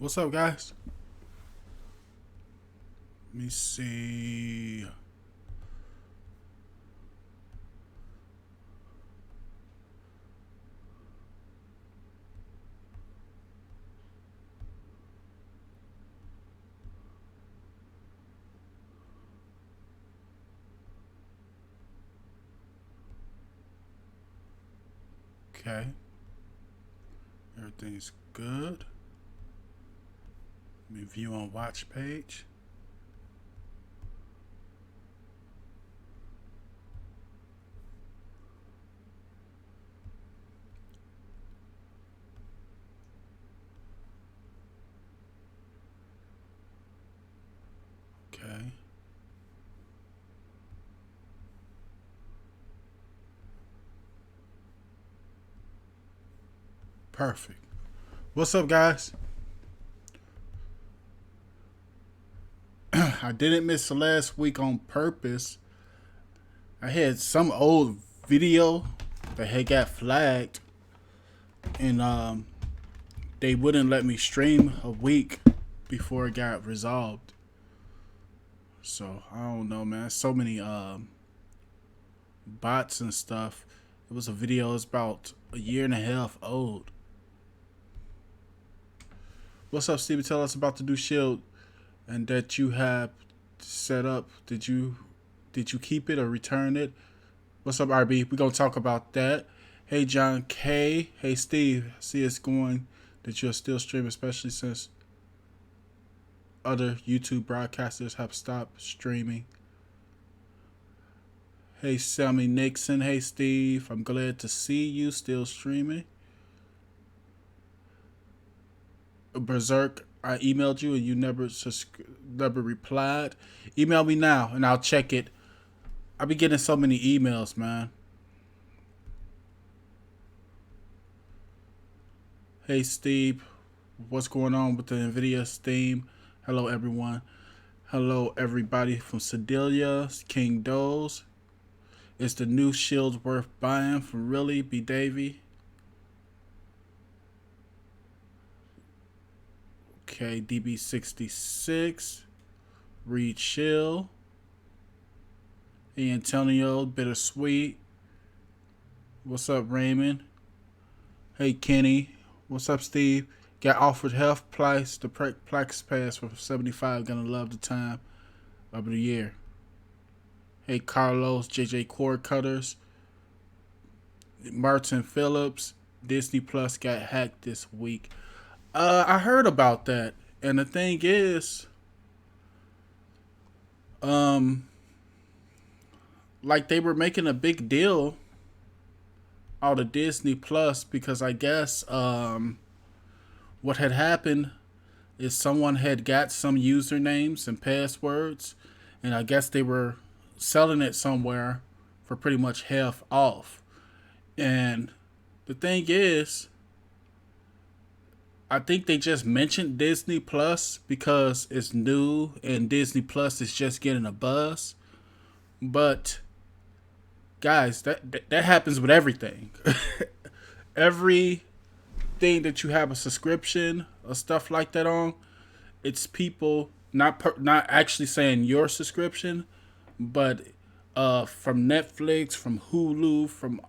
What's up, guys? Let me see. Okay. Everything's good. Let me view on watch page. Okay. Perfect. What's up, guys? I didn't miss the last week on purpose. I had some old video that had got flagged, and they wouldn't let me stream a week before it got resolved. So I don't know, man. So many bots and stuff. It was a video. It's about a year and a half old. What's up, Stevie? Tell us about the new shield and that you have set up. Did you keep it or return it? What's up, RB? We're gonna talk about that. Hey, John K. Hey, Steve. See it's going that you're still streaming, especially since other YouTube broadcasters have stopped streaming. Hey, Sammy Nixon. Hey, Steve. I'm glad to see you still streaming. Berserk, I emailed you and you never replied. Email me now and I'll check it. I'll be getting so many emails, man. Hey, Steve. What's going on with the Nvidia Steam? Hello, everyone. Hello, everybody from Sedalia, King Doze. Is the new shield worth buying from really B. Davy? Okay, DB66. Reed Chill. Hey, Antonio, Bittersweet. What's up, Raymond? Hey, Kenny. What's up, Steve? Got offered half price the Plex Pass for $75. Gonna love the time of the year. Hey, Carlos, JJ Cord Cutters. Martin Phillips. Disney Plus got hacked this week. I heard about that. And the thing is, like they were making a big deal out of Disney Plus because I guess what had happened is someone had got some usernames and passwords, and I guess they were selling it somewhere for pretty much half off. And the thing is, I think they just mentioned Disney Plus because it's new and Disney Plus is just getting a buzz. But guys, that happens with everything. Everything that you have a subscription or stuff like that on, it's people not actually saying your subscription, but from Netflix, from Hulu, from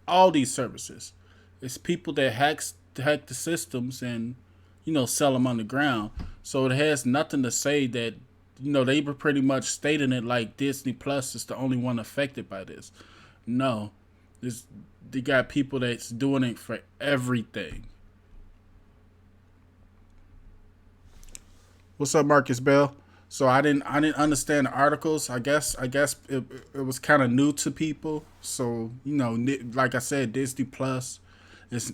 all these services. It's people that hack the systems and sell them underground. So it has nothing to say that they were pretty much stating it like Disney Plus is the only one affected by this. No, they got people that's doing it for everything. What's up, Marcus Bell? So I didn't understand the articles. I guess it was kind of new to people. So like I said, Disney Plus, it's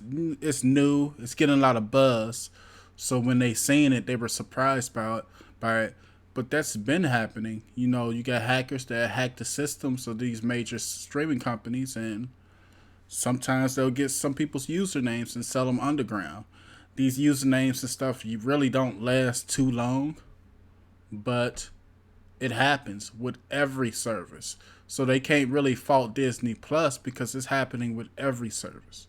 new. It's getting a lot of buzz. So when they seen it, they were surprised by it. But that's been happening. You got hackers that hack the systems of these major streaming companies, and sometimes they'll get some people's usernames and sell them underground. These usernames and stuff, you really don't last too long, but it happens with every service. So they can't really fault Disney Plus because it's happening with every service.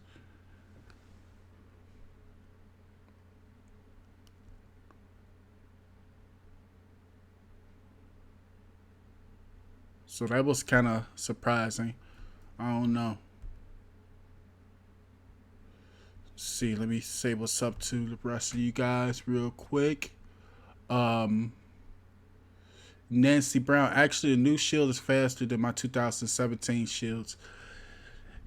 So that was kind of surprising. I don't know. Let's see, let me say what's up to the rest of you guys real quick. Nancy Brown, actually, the new Shield is faster than my 2017 Shields.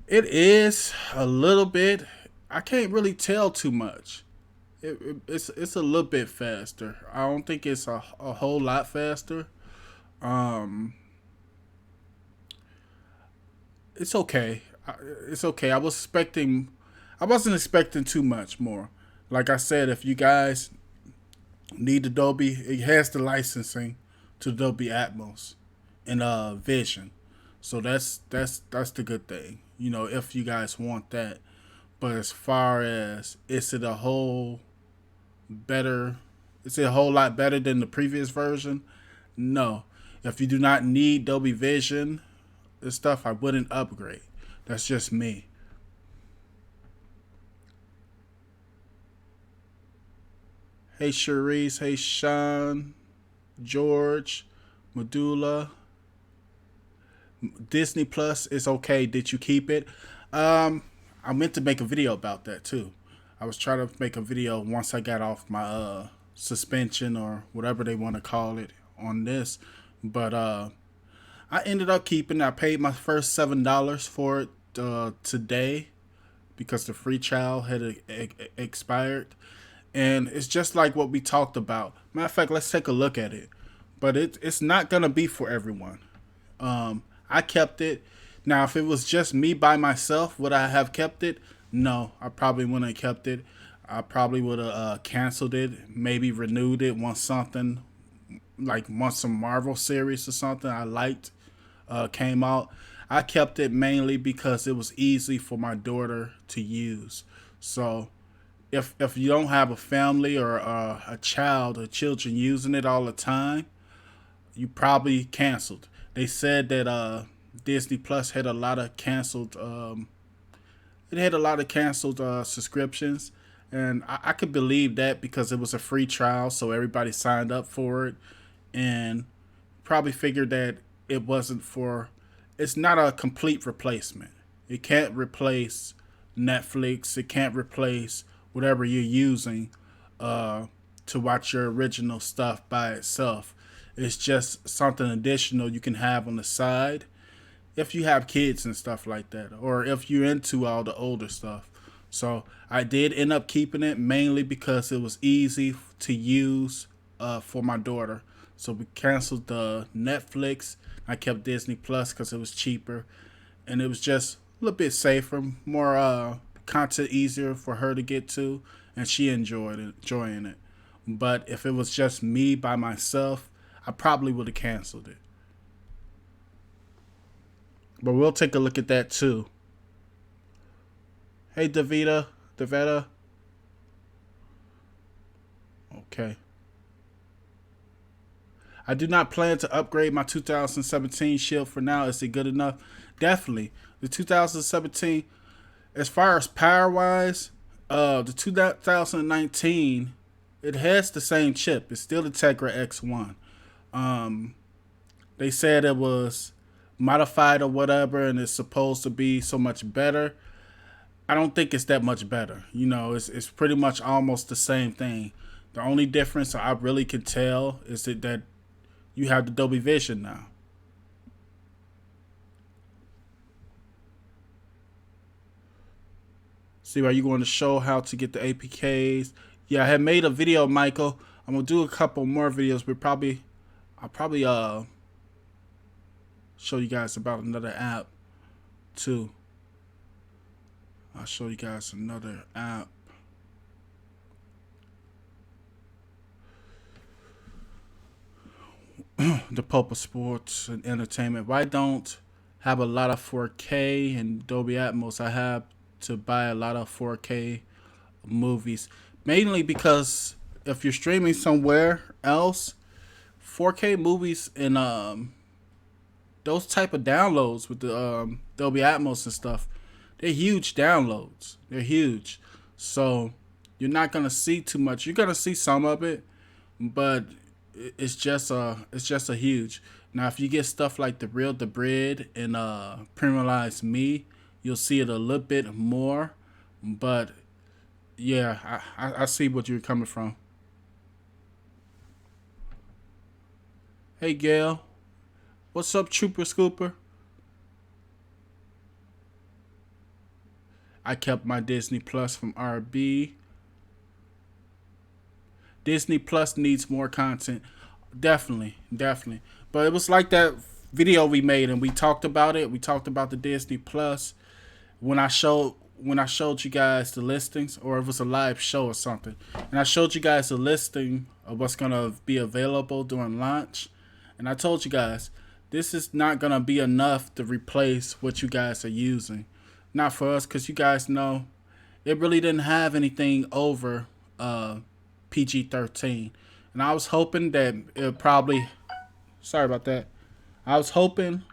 It is a little bit. I can't really tell too much. It's a little bit faster. I don't think it's a whole lot faster. Um, it's okay. It's okay. I wasn't expecting too much more. Like I said, if you guys need Adobe, it has the licensing to Dolby Atmos and Vision. So that's the good thing. You know, if you guys want that. But as far as better is it a whole lot better than the previous version? No. If you do not need Dolby Vision and stuff, I wouldn't upgrade. That's just me. Hey Cherise, hey Sean, George, Medulla. Disney Plus is okay. Did you keep it? I meant to make a video about that too. I was trying to make a video once I got off my suspension or whatever they want to call it on this, but I ended up keeping. I paid my first $7 for it today because the free trial had expired, and it's just like what we talked about. Matter of fact, let's take a look at it. But it's not gonna be for everyone. I kept it. Now, if it was just me by myself, would I have kept it? No, I probably wouldn't have kept it. I probably would have canceled it, maybe renewed it once something, like once some Marvel series or something I liked came out. I kept it mainly because it was easy for my daughter to use. So if you don't have a family or a child or children using it all the time, you probably canceled. They said that Disney Plus had a lot of canceled. It had a lot of canceled subscriptions, and I could believe that because it was a free trial, so everybody signed up for it, and probably figured that it wasn't for. It's not a complete replacement. It can't replace Netflix. It can't replace whatever you're using to watch your original stuff by itself. It's just something additional you can have on the side if you have kids and stuff like that, or if you're into all the older stuff. So I did end up keeping it mainly because it was easy to use for my daughter. So we canceled the Netflix. I kept Disney Plus because it was cheaper, and it was just a little bit safer, more content easier for her to get to, and she enjoying it. But if it was just me by myself, I probably would have canceled it. But we'll take a look at that too. Hey, Davida. Okay. I do not plan to upgrade my 2017 Shield for now. Is it good enough? Definitely. The 2017, as far as power wise, the 2019, it has the same chip. It's still the Tegra X1. They said it was modified or whatever, and it's supposed to be so much better. I don't think it's that much better. You know, it's pretty much almost the same thing. The only difference I really can tell is that you have the Dolby Vision now. See, are you going to show how to get the APKs? Yeah, I had made a video, Michael. I'm gonna do a couple more videos, but I'll probably show you guys about another app too. I'll show you guys another app. The Popa Sports and Entertainment. Why don't have a lot of 4K and Dolby Atmos? I have to buy a lot of 4K movies, mainly because if you're streaming somewhere else, 4K movies and those type of downloads with the Dolby Atmos and stuff, they're huge downloads. They're huge, so you're not gonna see too much. You're gonna see some of it, but it's just a huge. Now, if you get stuff like the Real the Bread and Premiumized Me, you'll see it a little bit more. But yeah, I see what you're coming from. Hey, Gail. What's up, Trooper Scooper? I kept my Disney Plus from RB. Disney Plus needs more content. Definitely, definitely. But it was like that video we made and we talked about it. We talked about the Disney Plus when I showed you guys the listings, or it was a live show or something. And I showed you guys the listing of what's gonna be available during launch. And I told you guys this is not gonna be enough to replace what you guys are using. Not for us, because you guys know it really didn't have anything over PG-13. And I was hoping that it probably. Sorry about that. I was hoping.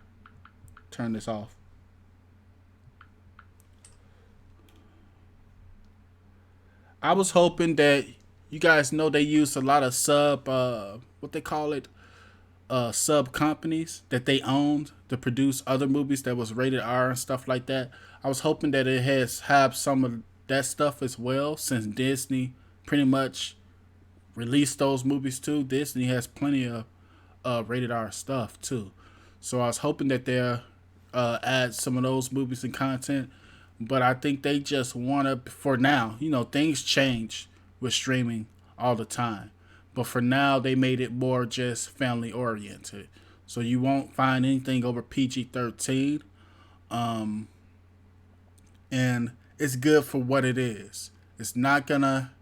Turn this off. I was hoping that you guys know they use a lot of what they call it, sub companies that they owned to produce other movies that was rated R and stuff like that. I was hoping that it has have some of that stuff as well, since Disney pretty much released those movies too. Disney has plenty of rated R stuff too, so I was hoping that they'll add some of those movies and content. But I think they just want to, for now, things change with streaming all the time. But for now, they made it more just family oriented. So you won't find anything over PG-13. And it's good for what it is. It's not gonna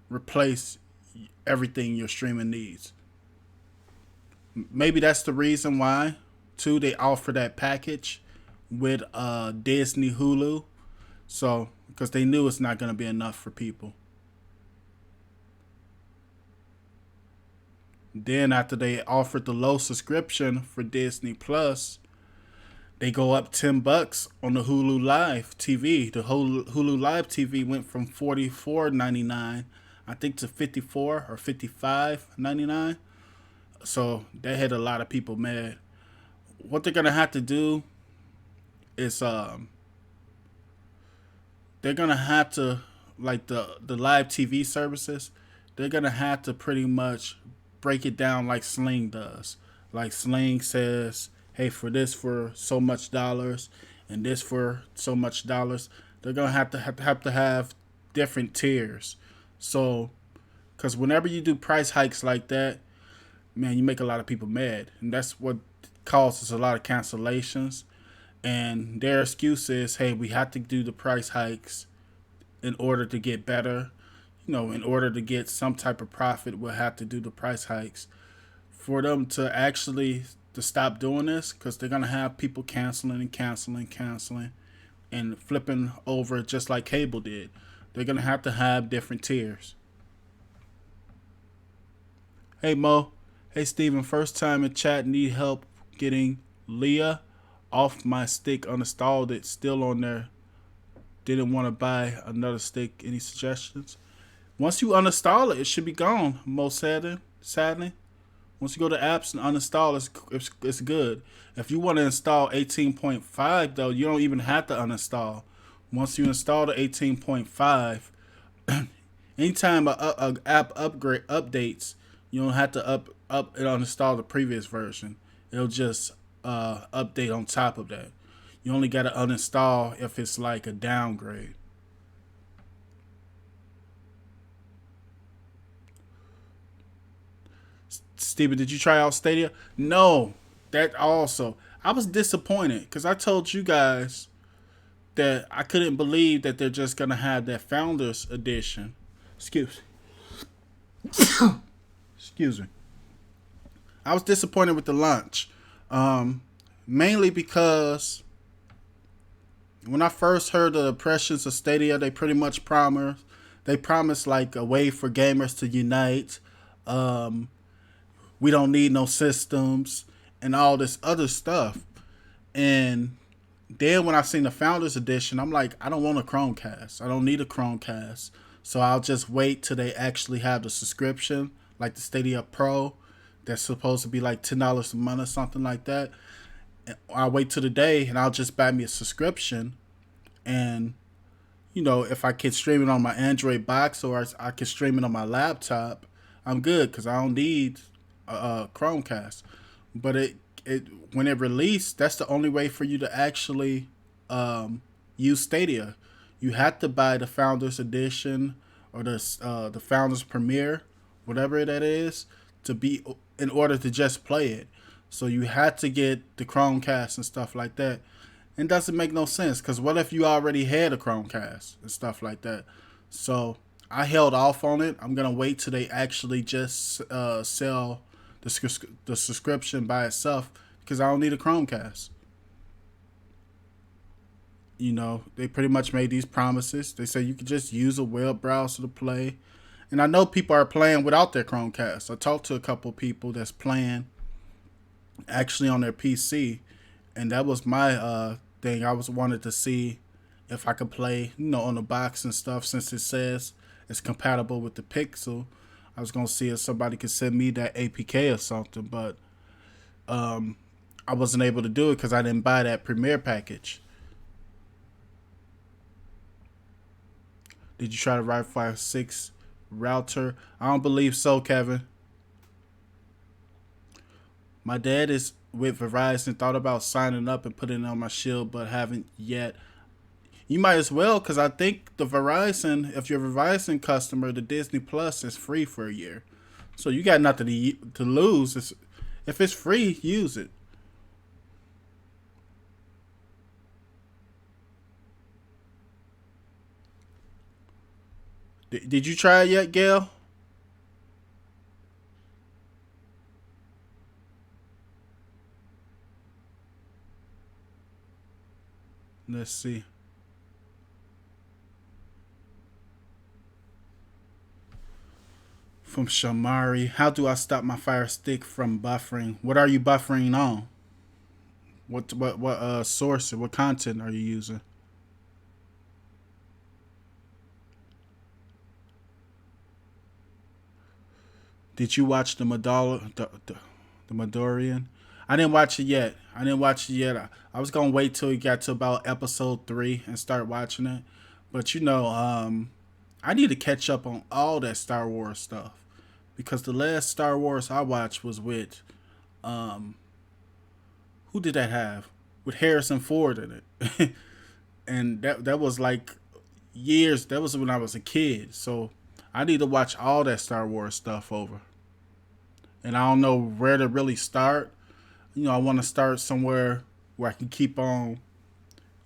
replace everything your streaming needs. Maybe that's the reason why, too, they offer that package with Disney Hulu. So, because they knew it's not going to be enough for people. Then after they offered the low subscription for Disney Plus, they go up $10 on the Hulu Live TV. The whole Hulu Live TV went from $44.99, I think, to $54 or $55.99. So that had a lot of people mad. What they're gonna have to do is they're gonna have to, like the live TV services, they're gonna have to pretty much break it down like Sling does. Like Sling says, hey, for so much dollars and this for so much dollars, they're gonna have different tiers. So, because whenever you do price hikes like that, man, you make a lot of people mad, and that's what causes a lot of cancellations. And their excuse is, hey, we have to do the price hikes in order to get better. In order to get some type of profit, we'll have to do the price hikes. For them to actually to stop doing this, because they're gonna have people canceling and canceling, and flipping over just like cable did. They're gonna have to have different tiers. Hey Mo, hey Steven, first time in chat, need help getting Leah off my stick, uninstalled it, still on there. Didn't want to buy another stick. Any suggestions? Once you uninstall it, it should be gone. Most sadly, once you go to apps and uninstall, it's good. If you want to install 18.5 though, you don't even have to uninstall. Once you install the 18.5, anytime a app upgrade updates, you don't have to up and uninstall the previous version. It'll just update on top of that. You only got to uninstall if it's like a downgrade. Steven, did you try out Stadia? No, that also. I was disappointed because I told you guys that I couldn't believe that they're just going to have that Founders Edition. Excuse me. I was disappointed with the launch. Mainly because when I first heard the impressions of Stadia, they pretty much promised like a way for gamers to unite. We don't need no systems and all this other stuff. And then when I seen the Founders Edition, I'm like, I don't want a Chromecast. I don't need a Chromecast. So I'll just wait till they actually have the subscription, like the Stadia Pro, that's supposed to be like $10 a month or something like that. I'll wait till the day and I'll just buy me a subscription. And if I can stream it on my Android box or I can stream it on my laptop, I'm good because I don't need a Chromecast. But it when it released, that's the only way for you to actually use Stadia. You had to buy the Founders Edition or the Founders Premiere, whatever that is, to be in order to just play it. So you had to get the Chromecast and stuff like that. It doesn't make no sense because what if you already had a Chromecast and stuff like that? So I held off on it. I'm gonna wait till they actually just sell the subscription by itself because I don't need a Chromecast. They pretty much made these promises. They say you can just use a web browser to play, and I know people are playing without their Chromecast. I talked to a couple people that's playing actually on their PC, and that was my thing. I was wanted to see if I could play, on the box and stuff. Since it says it's compatible with the Pixel, I was gonna see if somebody could send me that APK or something, but I wasn't able to do it because I didn't buy that Premiere package. Did you try the Wi-Fi 6 router? I don't believe so, Kevin. My dad is with Verizon. Thought about signing up and putting it on my Shield, but haven't yet. You might as well, because I think the Verizon, if you're a Verizon customer, the Disney Plus is free for a year. So you got nothing to lose. If it's free, use it. Did you try it yet, Gail? Let's see. From Shamari, how do I stop my Fire Stick from buffering? What are you buffering on? What source? What content are you using? Did you watch the Mandalorian? I didn't watch it yet. I was gonna wait till we got to about episode 3 and start watching it. But I need to catch up on all that Star Wars stuff because the last Star Wars I watched was with um who did that have? With Harrison Ford in it. And that was like years. That was when I was a kid. So I need to watch all that Star Wars stuff over. And I don't know where to really start. I want to start somewhere where I can keep on,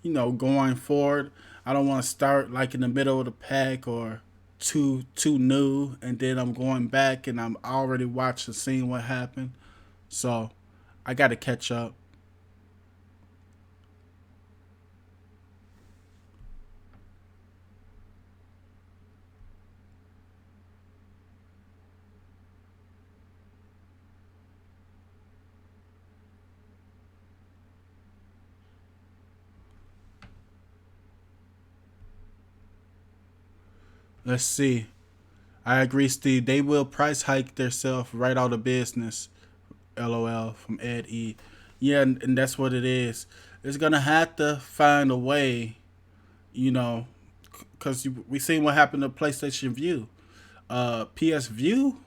going forward. I don't want to start like in the middle of the pack or too new, and then I'm going back and I'm already watching, seeing what happened. So I got to catch up. Let's see. I agree, Steve. They will price hike themselves right out of business. LOL from Ed E. Yeah, and that's what it is. It's gonna have to find a way, you know, because we seen what happened to PlayStation View. PS View,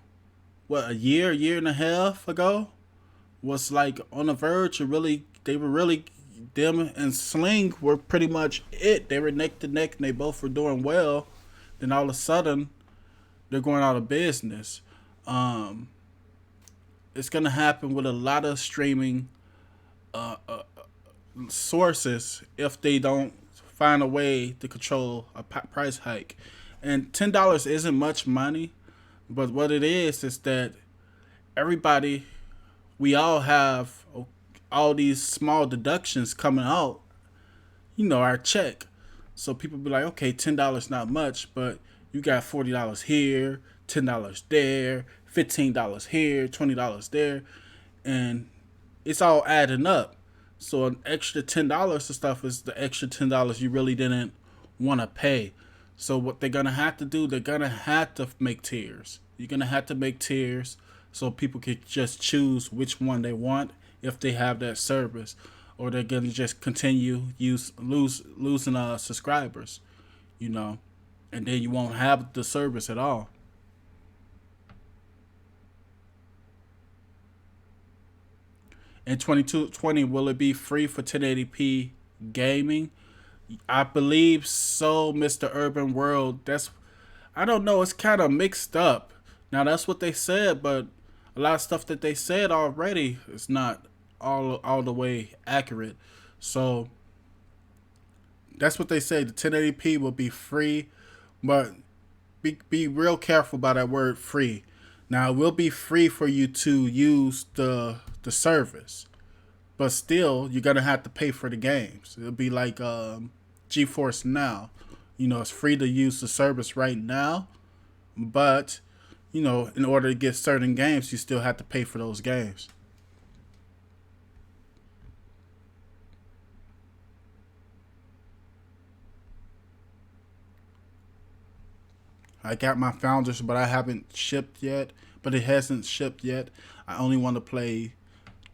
what a year and a half ago, was like on the verge of really. They were really them and Sling were pretty much it. They were neck to neck and they both were doing well. Then all of a sudden, they're going out of business. Um, it's gonna happen with a lot of streaming uh, uh, sources if they don't find a way to control a price hike. And $10 isn't much money, but what it is that everybody, we all have all these small deductions coming out, our check. So people be like, okay, $10 not much, but you got $40 here, $10 there, $15 here, $20 there, and it's all adding up. So an extra $10 of stuff is the extra $10 you really didn't want to pay. So what they're gonna have to do, they're gonna have to make tiers. You're gonna have to make tiers so people could just choose which one they want if they have that service, or they're gonna just continue losing subscribers, you know, and then you won't have the service at all. In 2220, will it be free for 1080p gaming? I believe so, Mr. Urban World. That's, I don't know. It's kind of mixed up. Now that's what they said, but a lot of stuff that they said already is not all the way accurate. So that's what they say. The 1080p will be free, but be real careful by that word free. Now it will be free for you to use the service, but still you're gonna have to pay for the games. It'll be like GeForce Now. You know, it's free to use the service right now, but you know, in order to get certain games, you still have to pay for those games. I got my Founders, but I haven't shipped yet. But it hasn't shipped yet. I only want to play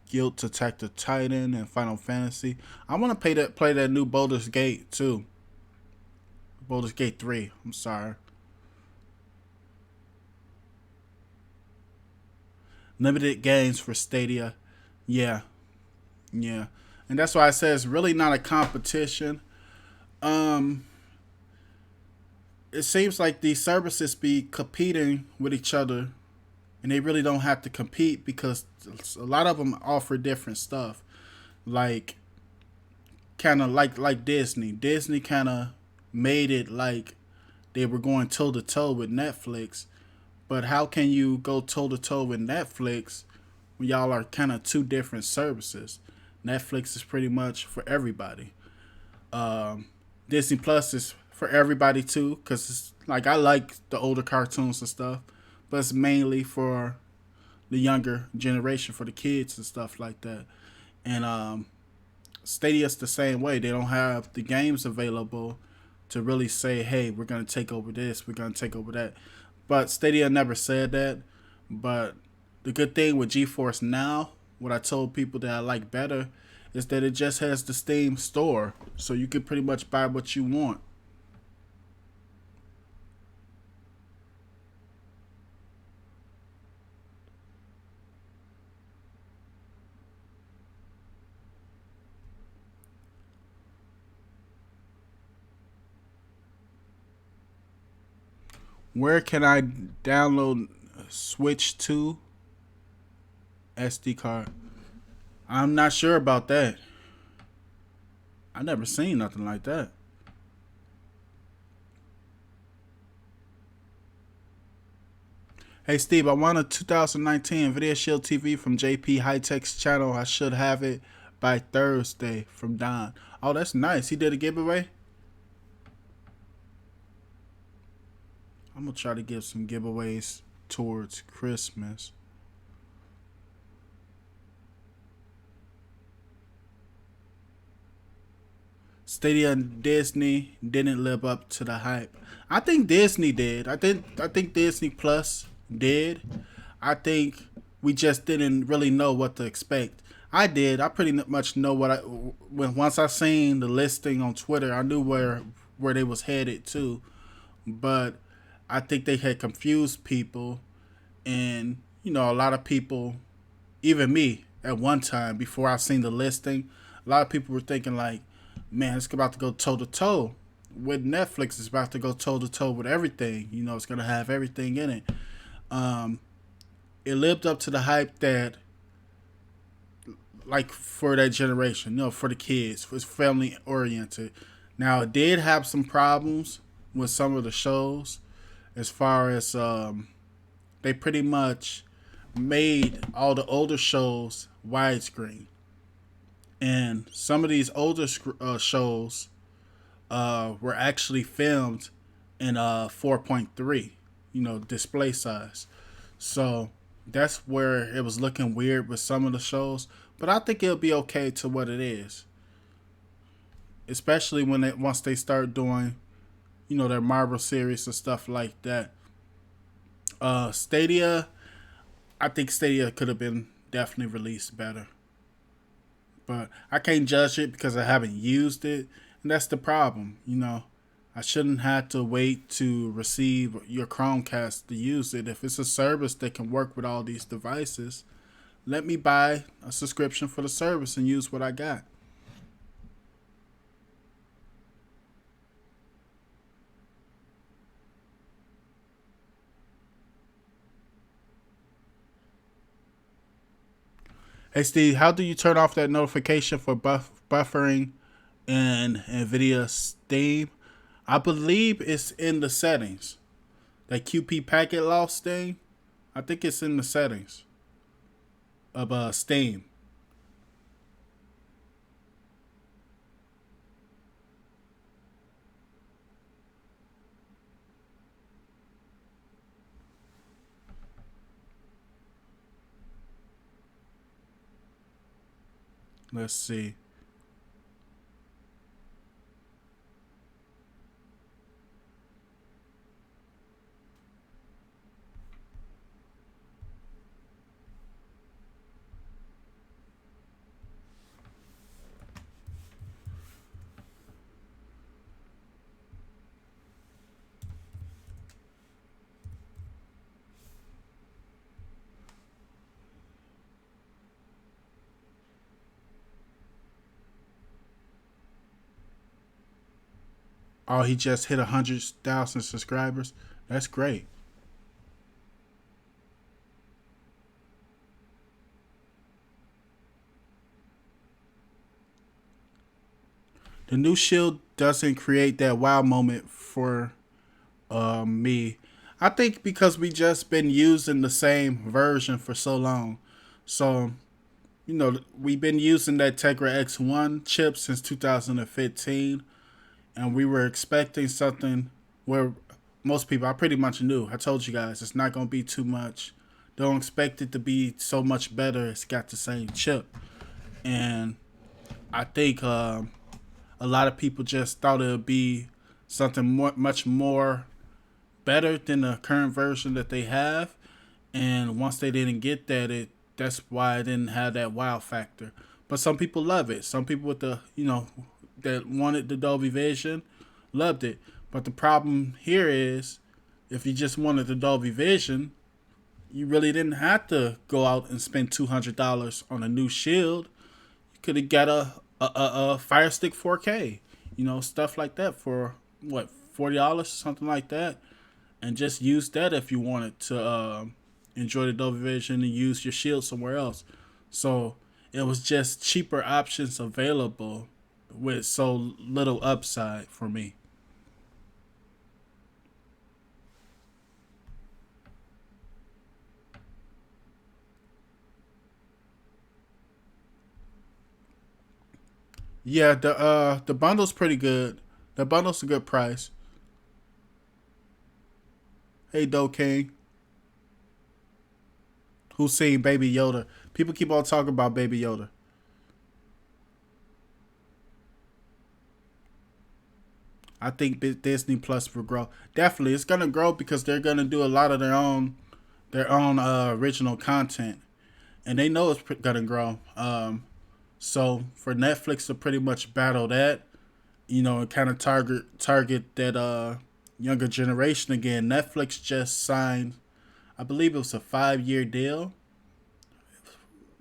Guild Detective Titan and Final Fantasy. I want to play that new Baldur's Gate too. Baldur's Gate 3. I'm sorry. Limited games for Stadia. Yeah, yeah, and that's why I say it's really not a competition. Um, it seems like these services be competing with each other, and they really don't have to compete because a lot of them offer different stuff. Like kind of like Disney. Disney kind of made it like they were going toe to toe with Netflix. But how can you go toe to toe with Netflix when y'all are kind of two different services? Netflix is pretty much for everybody. Um, Disney Plus is for everybody too, because it's like I like the older cartoons and stuff, but it's mainly for the younger generation, for the kids and stuff like that. And Stadia's the same way. They don't have the games available to really say, hey, we're going to take over this, we're going to take over that. But Stadia never said that. But the good thing with GeForce Now, what I told people that I like better, is that it just has the Steam store. So you can pretty much buy what you want. Where can I download Switch 2 SD card? I'm not sure about that. I never seen nothing like that. Hey Steve, I won a 2019 Nvidia Shield TV from JP High Tech's channel. I should have it by Thursday from Don. Oh, that's nice. He did a giveaway. I'm gonna try to give some giveaways towards Christmas. Stadia and Disney didn't live up to the hype. I think Disney did. I think Disney Plus did. I think we just didn't really know what to expect. I did. I pretty much know what I when once I seen the listing on Twitter, I knew where they was headed to. But I think they had confused people, and you know, a lot of people, even me at one time before I seen the listing, a lot of people were thinking like, man, it's about to go toe to toe with Netflix. It's about to go toe to toe with everything. You know, it's gonna have everything in it. Um, it lived up to the hype that, like, for that generation, you know, for the kids, it's family oriented. Now, it did have some problems with some of the shows, as far as they pretty much made all the older shows widescreen, and some of these older shows were actually filmed in 4.3, you know, display size. So that's where it was looking weird with some of the shows. But I think it'll be okay to what it is, especially when once they start doing, you know, their Marvel series and stuff like that. Stadia, I think Stadia could have been definitely released better. But I can't judge it because I haven't used it, and that's the problem. I shouldn't have to wait to receive your Chromecast to use it. If it's a service that can work with all these devices, let me buy a subscription for the service and use what I got. Hey Steve, how do you turn off that notification for buffering in Nvidia Steam? I believe it's in the settings. That QP packet loss thing, I think it's in the settings of Steam. Let's see. Oh, he just hit 100,000 subscribers. That's great. The new shield doesn't create that wow moment for me. I think because we just been using the same version for so long. So, we've been using that Tegra X1 chip since 2015, and we were expecting something where most people, I pretty much knew. I told you guys it's not going to be too much. Don't expect it to be so much better. It's got the same chip. And I think a lot of people just thought it would be something much more better than the current version that they have. And once they didn't get that, that's why it didn't have that wow factor. But some people love it. Some people with the that wanted the Dolby Vision loved it. But the problem here is, if you just wanted the Dolby Vision, you really didn't have to go out and spend $200 on a new shield. You could have got a Fire Stick 4K, stuff like that for what, $40, something like that, and just use that if you wanted to enjoy the Dolby Vision and use your shield somewhere else. So it was just cheaper options available with so little upside for me. Yeah, the bundle's pretty good. The bundle's a good price. Hey, Do King, who's seen Baby Yoda? People keep on talking about Baby Yoda. I think Disney Plus will grow. Definitely, it's gonna grow because they're gonna do a lot of their own original content, and they know it's gonna grow. So for Netflix to pretty much battle that, and kind of target that younger generation again. Netflix just signed, I believe it was a 5 year deal.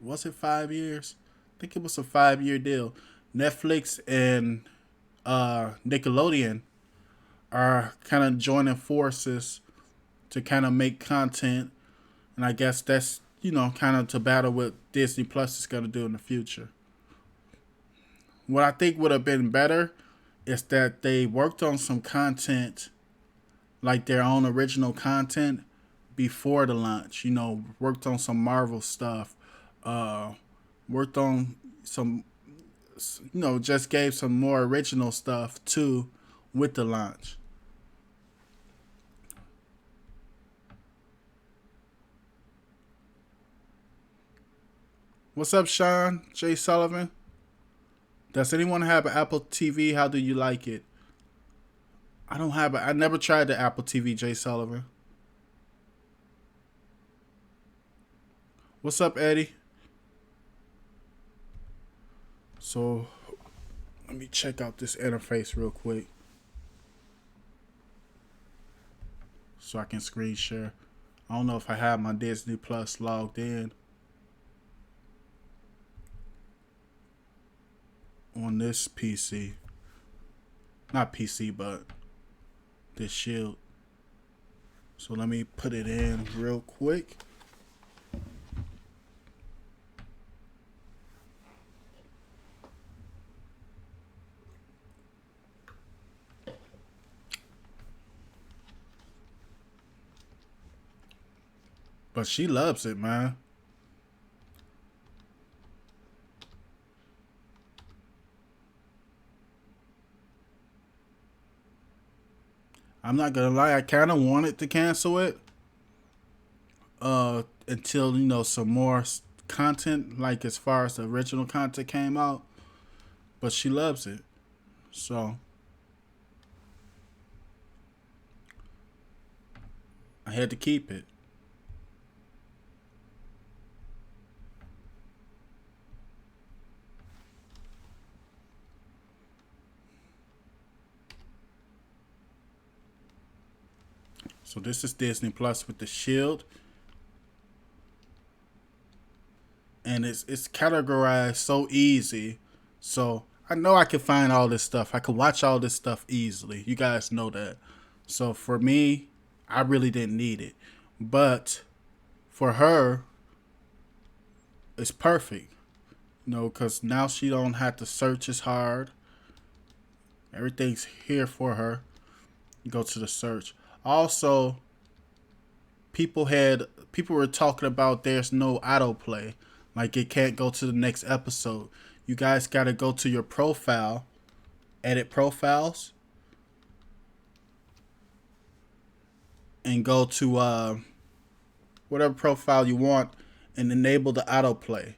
Was it 5 years? I think it was a 5 year deal. Netflix and Nickelodeon are kind of joining forces to kind of make content, and I guess that's kind of to battle what Disney Plus is going to do in the future. What I think would have been better is that they worked on some content, like their own original content, before the launch. Worked on some Marvel stuff, uh, worked on some, just gave some more original stuff too with the launch. What's up, Sean J. Sullivan? Does anyone have an Apple TV? How do you like it? I don't have it. I never tried the Apple TV, J. Sullivan. What's up, Eddie? So let me check out this interface real quick so I can screen share. I don't know if I have my Disney Plus logged in on this PC. Not PC, but this Shield. So let me put it in real quick. But she loves it, man. I'm not gonna lie, I kind of wanted to cancel it until, you know, some more content, like as far as the original content came out. But she loves it, so I had to keep it. So this is Disney Plus with the Shield, and it's categorized so easy. So I know I can find all this stuff. I can watch all this stuff easily. You guys know that. So for me, I really didn't need it, but for her, it's perfect. You know, because now she don't have to search as hard. Everything's here for her. You go to the search. Also, people were talking about there's no autoplay, like it can't go to the next episode. You guys got to go to your profile, edit profiles, and go to whatever profile you want and enable the autoplay.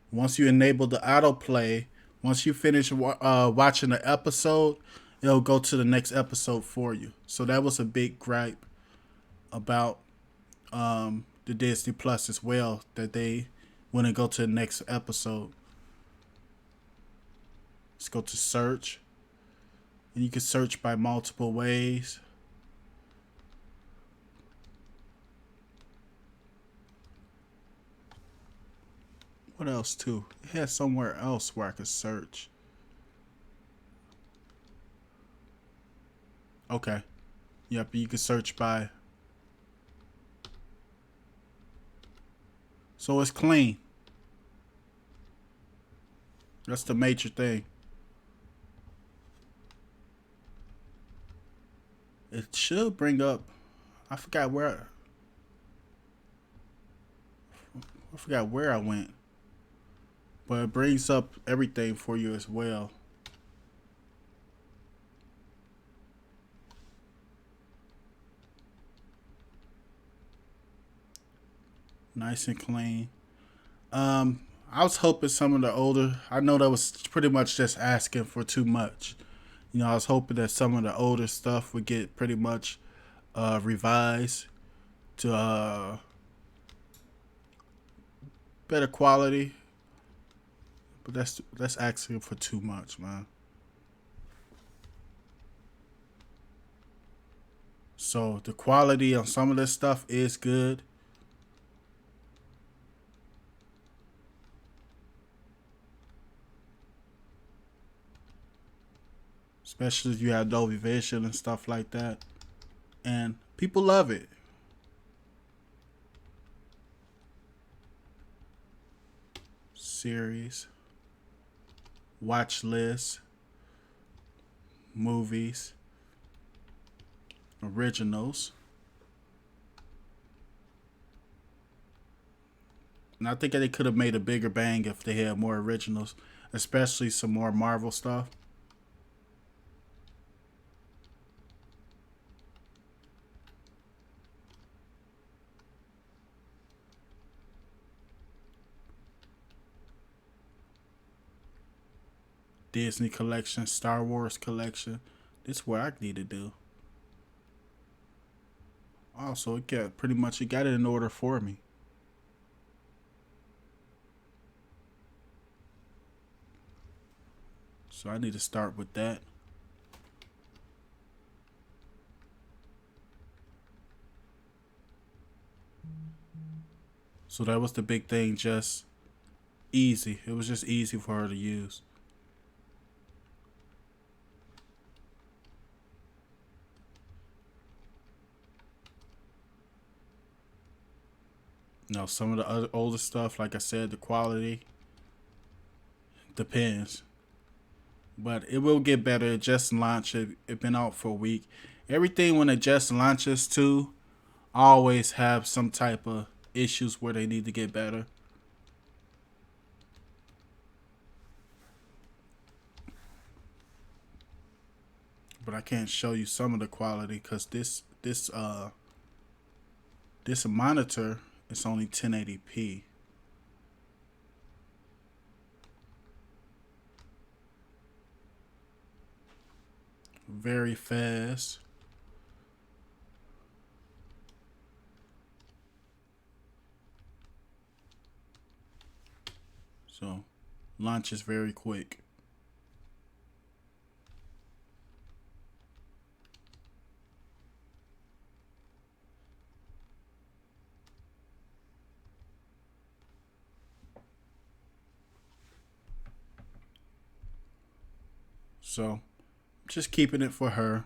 Once you enable the autoplay, once you finish watching the episode, it'll go to the next episode for you. So that was a big gripe about the Disney Plus as well, that they wouldn't go to the next episode. Let's go to search, and you can search by multiple ways. What else too? It has somewhere else where I could search. Okay. Yep, you can search by. So it's clean. That's the major thing. It should bring up. I forgot where. I forgot where I went. But it brings up everything for you as well. Nice and clean. I was hoping some of the older. I know that was pretty much just asking for too much. You know, I was hoping that some of the older stuff would get pretty much revised to better quality. But that's asking for too much, man. So the quality on some of this stuff is good. Especially if you have Dolby Vision and stuff like that. And people love it. Series, watch list, movies, originals. And I think they could have made a bigger bang if they had more originals, especially some more Marvel stuff. Disney collection, Star Wars collection. This is what I need to do. Also, it got it got it in order for me. So I need to start with that. So that was the big thing, just easy. It was just easy for her to use. Now, some of the other older stuff, like I said, the quality depends. But it will get better. It just launched. It been out for a week. Everything when it just launches too, always have some type of issues where they need to get better. But I can't show you some of the quality because this monitor is only 1080p. Very fast. So launch is very quick. So just keeping it for her.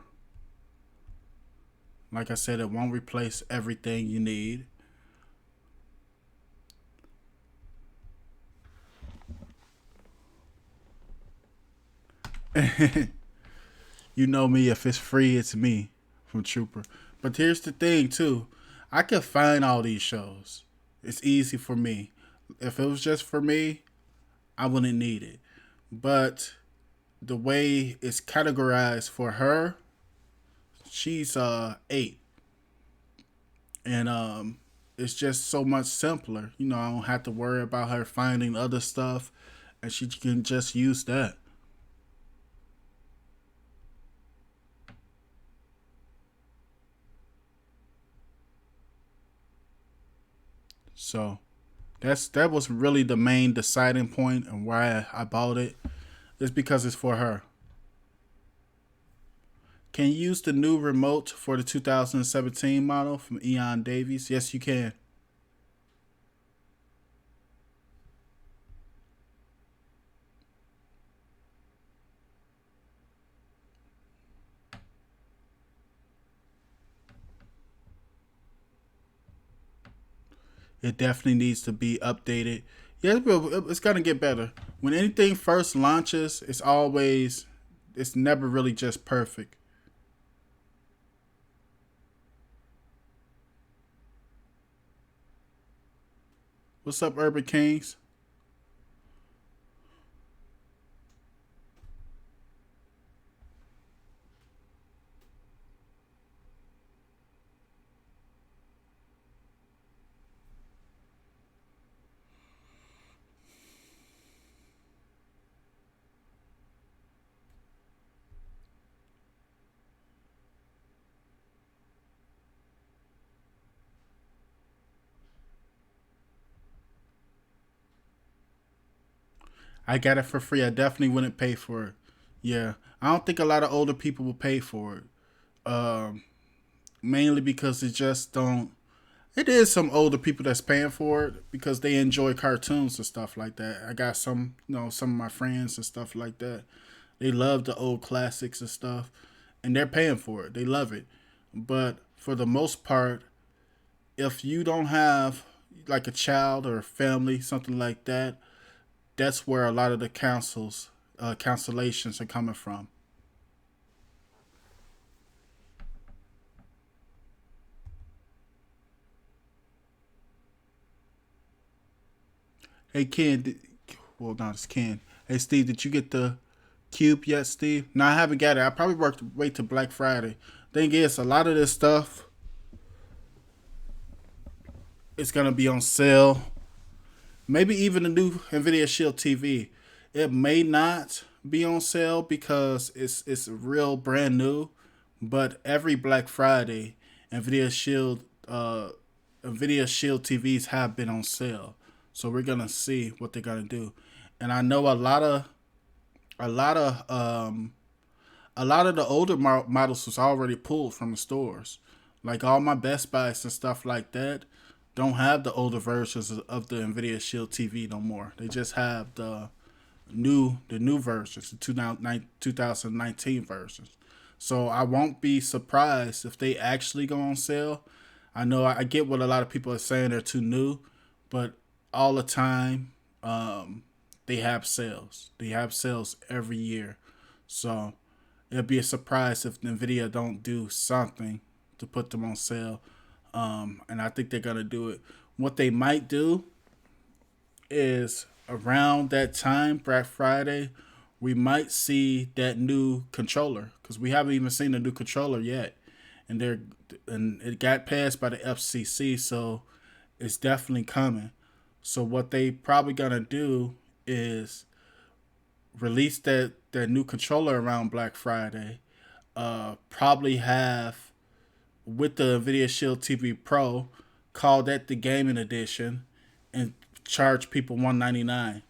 Like I said, it won't replace everything you need. You know me, if it's free, it's me from Trooper. But here's the thing, too. I can find all these shows. It's easy for me. If it was just for me, I wouldn't need it. But the way it's categorized for her, she's 8. And it's just so much simpler. You know, I don't have to worry about her finding other stuff, and she can just use that. So that was really the main deciding point and why I bought it. Is because it's for her. Can you use the new remote for the 2017 model from Eon Davies? Yes, you can. It definitely needs to be updated. Yeah, it's gonna get better. When anything first launches, it's never really just perfect. What's up, Urban Kings? I got it for free. I definitely wouldn't pay for it. Yeah, I don't think a lot of older people will pay for it. Mainly because it just don't. It is some older people that's paying for it because they enjoy cartoons and stuff like that. I got some, some of my friends and stuff like that. They love the old classics and stuff, and they're paying for it. They love it. But for the most part, if you don't have like a child or a family, something like that, that's where a lot of the cancellations are coming from. Hey Ken, well not it's Ken. Hey Steve, did you get the cube yet, Steve? No, I haven't got it. I probably wait till Black Friday. Thing is, a lot of this stuff is gonna be on sale. Maybe even the new Nvidia Shield TV. It may not be on sale because it's real brand new, but every Black Friday, Nvidia Shield Nvidia Shield TVs have been on sale. So we're gonna see what they're gonna do. And I know a lot of a lot of the older models was already pulled from the stores. Like all my Best Buys and stuff like that don't have the older versions of the Nvidia Shield TV no more. They just have the new versions, the 2019 versions. So I won't be surprised if they actually go on sale. I know I get what a lot of people are saying, they're too new, but all the time, they have sales. They have sales every year. So it'd be a surprise if Nvidia don't do something to put them on sale. And I think they're gonna do it. What they might do is around that time, Black Friday, we might see that new controller because we haven't even seen the new controller yet, and it got passed by the FCC, so it's definitely coming. So what they probably gonna do is release that new controller around Black Friday. Probably have with the Nvidia Shield TV Pro, call that the gaming edition, and charge people $199.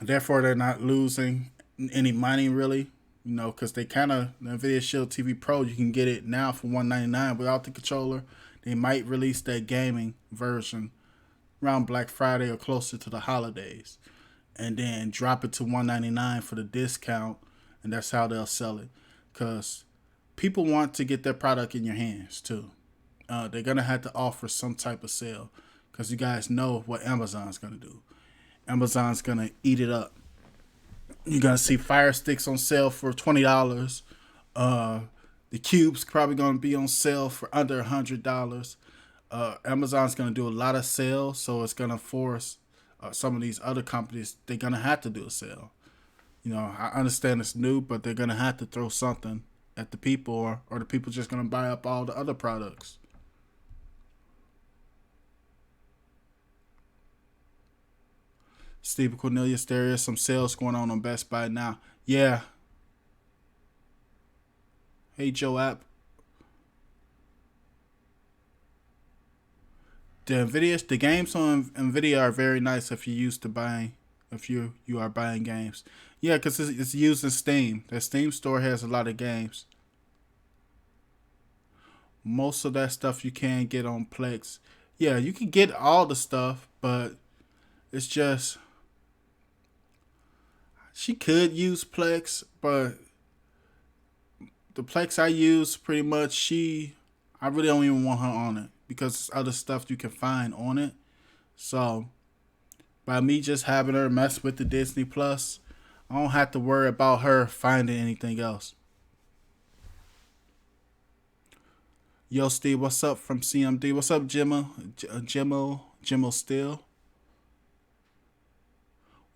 Therefore, they're not losing any money really, because they kind of the Nvidia Shield TV Pro, you can get it now for $199 without the controller. They might release that gaming version around Black Friday or closer to the holidays, and then drop it to $199 for the discount, and that's how they'll sell it. Cause people want to get their product in your hands too. They're gonna have to offer some type of sale, because you guys know what Amazon's gonna do. Amazon's gonna eat it up. You're gonna see Fire Sticks on sale for $20. The cubes probably gonna be on sale for under $100. Amazon's gonna do a lot of sales, so it's gonna force some of these other companies. They're gonna have to do a sale. I understand it's new, but they're gonna have to throw something at the people, or the people just gonna buy up all the other products. Steve Cornelius, there is some sales going on Best Buy now. Yeah. Hey, Joe App. The games on Nvidia are very nice if you're used to buying, if you are buying games. Yeah, because it's using Steam. The Steam store has a lot of games. Most of that stuff you can get on Plex. Yeah, you can get all the stuff, but it's just she could use Plex, but the Plex I use pretty much I really don't even want her on it because there's other stuff you can find on it. So by me just having her mess with the Disney Plus, I don't have to worry about her finding anything else. Yo, Steve, what's up from CMD? What's up, Jimmo Still?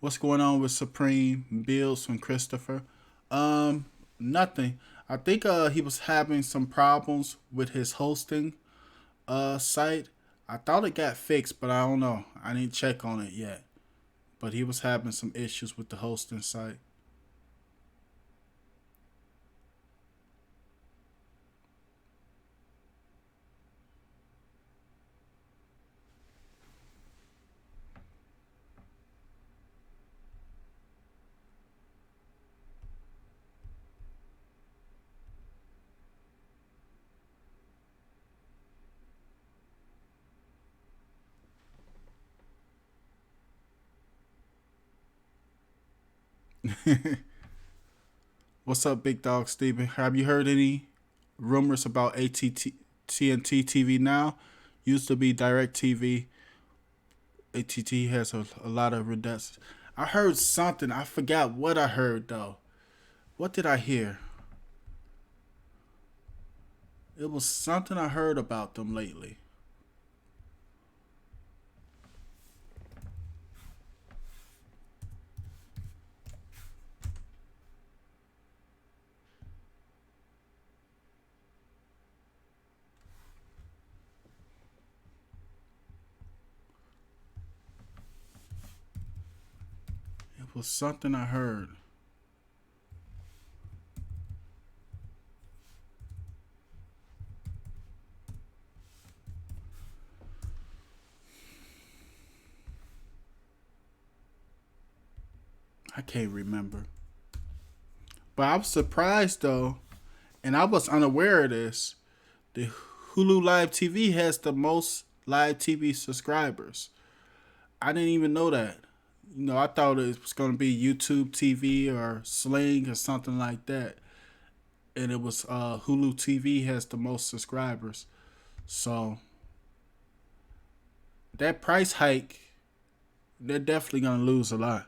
What's going on with Supreme Bills from Christopher? Nothing. I think he was having some problems with his hosting site. I thought it got fixed, but I don't know. I didn't check on it yet. But he was having some issues with the hosting site. What's up, Big Dog Steven? Have you heard any rumors about ATT TNT TV now? Used to be Direct TV. ATT has a lot of redundancy. I heard something. I forgot what I heard though. What did I hear? It was something I heard about them lately. It was something I heard. I can't remember. But I was surprised though, and I was unaware of this. The Hulu Live TV has the most live TV subscribers. I didn't even know that. I thought it was going to be YouTube TV or Sling or something like that. And it was Hulu TV has the most subscribers. So that price hike, they're definitely going to lose a lot.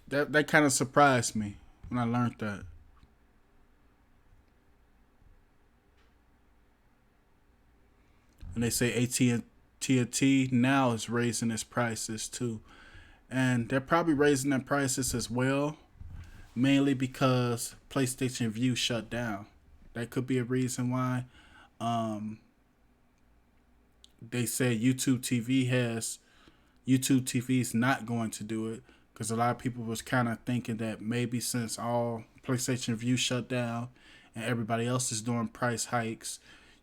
That kind of surprised me when I learned that. And they say AT&T now is raising its prices too. And they're probably raising their prices as well, mainly because PlayStation View shut down. That could be a reason why. Um, they said YouTube TV is not going to do it because a lot of people was kind of thinking that maybe since all PlayStation View shut down and everybody else is doing price hikes,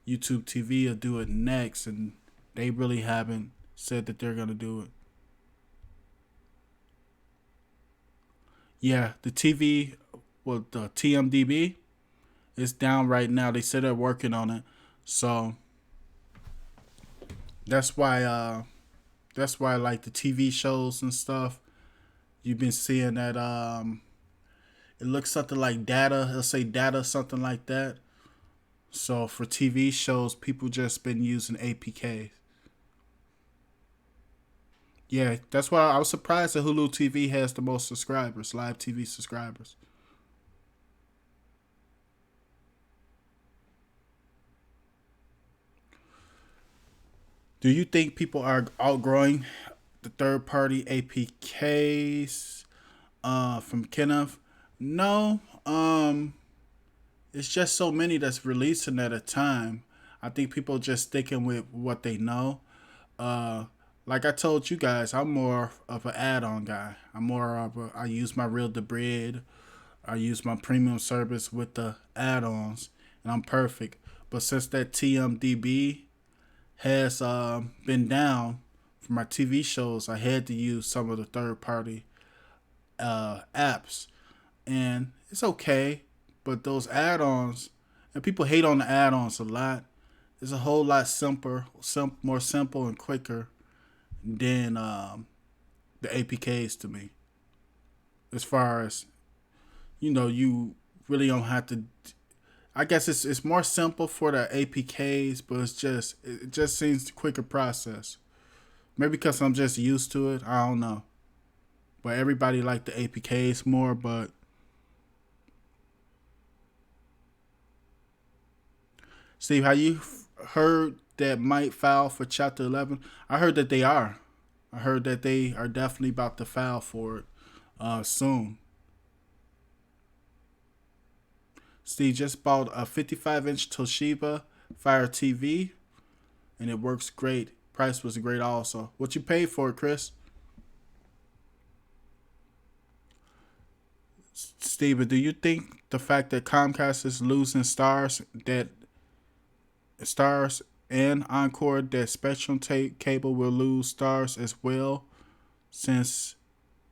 YouTube TV will do it next, and they really haven't said that they're gonna do it. Yeah, the TV, well, the TMDB is down right now. They said they're working on it, so that's why. That's why, like the TV shows and stuff, you've been seeing that. It looks something like data. It'll say data, something like that. So for TV shows, people just been using APK. Yeah, that's why I was surprised that Hulu TV has the most subscribers, live TV subscribers. Do you think people are outgrowing the third party APKs from Kenneth? No. It's just so many that's releasing at a time. I think people just sticking with what they know. Uh, like I told you guys, I'm more of an add-on guy. I use my real to bread. I use my premium service with the add-ons, and I'm perfect. But since that TMDB has been down for my TV shows, I had to use some of the third-party apps, and it's okay. But those add-ons, and people hate on the add-ons a lot. It's a whole lot more simple and quicker than the APKs to me. As far as you really don't have to. I guess it's more simple for the APKs, but it just seems the quicker process. Maybe because I'm just used to it. I don't know. But everybody like the APKs more. But Steve, how you heard that might file for Chapter 11? I heard that they are. I heard that they are definitely about to file for it soon. Steve just bought a 55-inch Toshiba Fire TV, and it works great. Price was great also. What you paid for it, Chris? Steven, do you think the fact that Comcast is losing stars and Encore, that Spectrum cable will lose stars as well since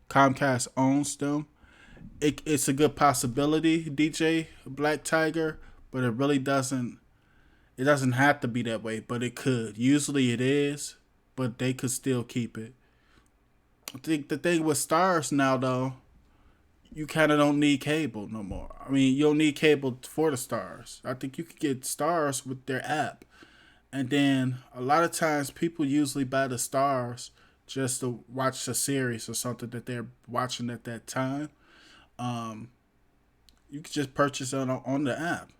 Comcast owns them? It's a good possibility, DJ Black Tiger, but it really doesn't. It doesn't have to be that way, but it could. Usually it is, but they could still keep it. I think the thing with stars now, though, you kind of don't need cable no more. I mean, you don't need cable for the stars. I think you could get stars with their app. And then a lot of times people usually buy the stars just to watch a series or something that they're watching at that time. Um, you can just purchase it on the app.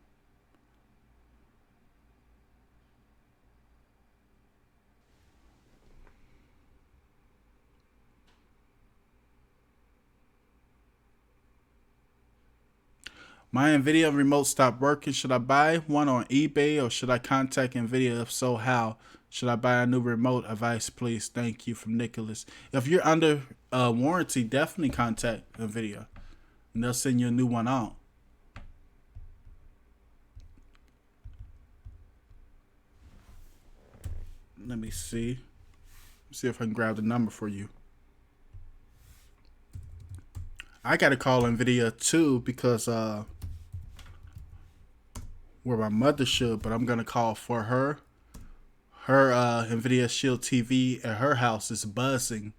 My Nvidia remote stopped working. Should I buy one on eBay or should I contact Nvidia? If so, how? Should I buy a new remote? Advice, please. Thank you, from Nicholas. If you're under warranty, definitely contact Nvidia, and they'll send you a new one out. Let me see. See if I can grab the number for you. I gotta call Nvidia too because where my mother should, but I'm gonna call for her. Her Nvidia Shield TV at her house is buzzing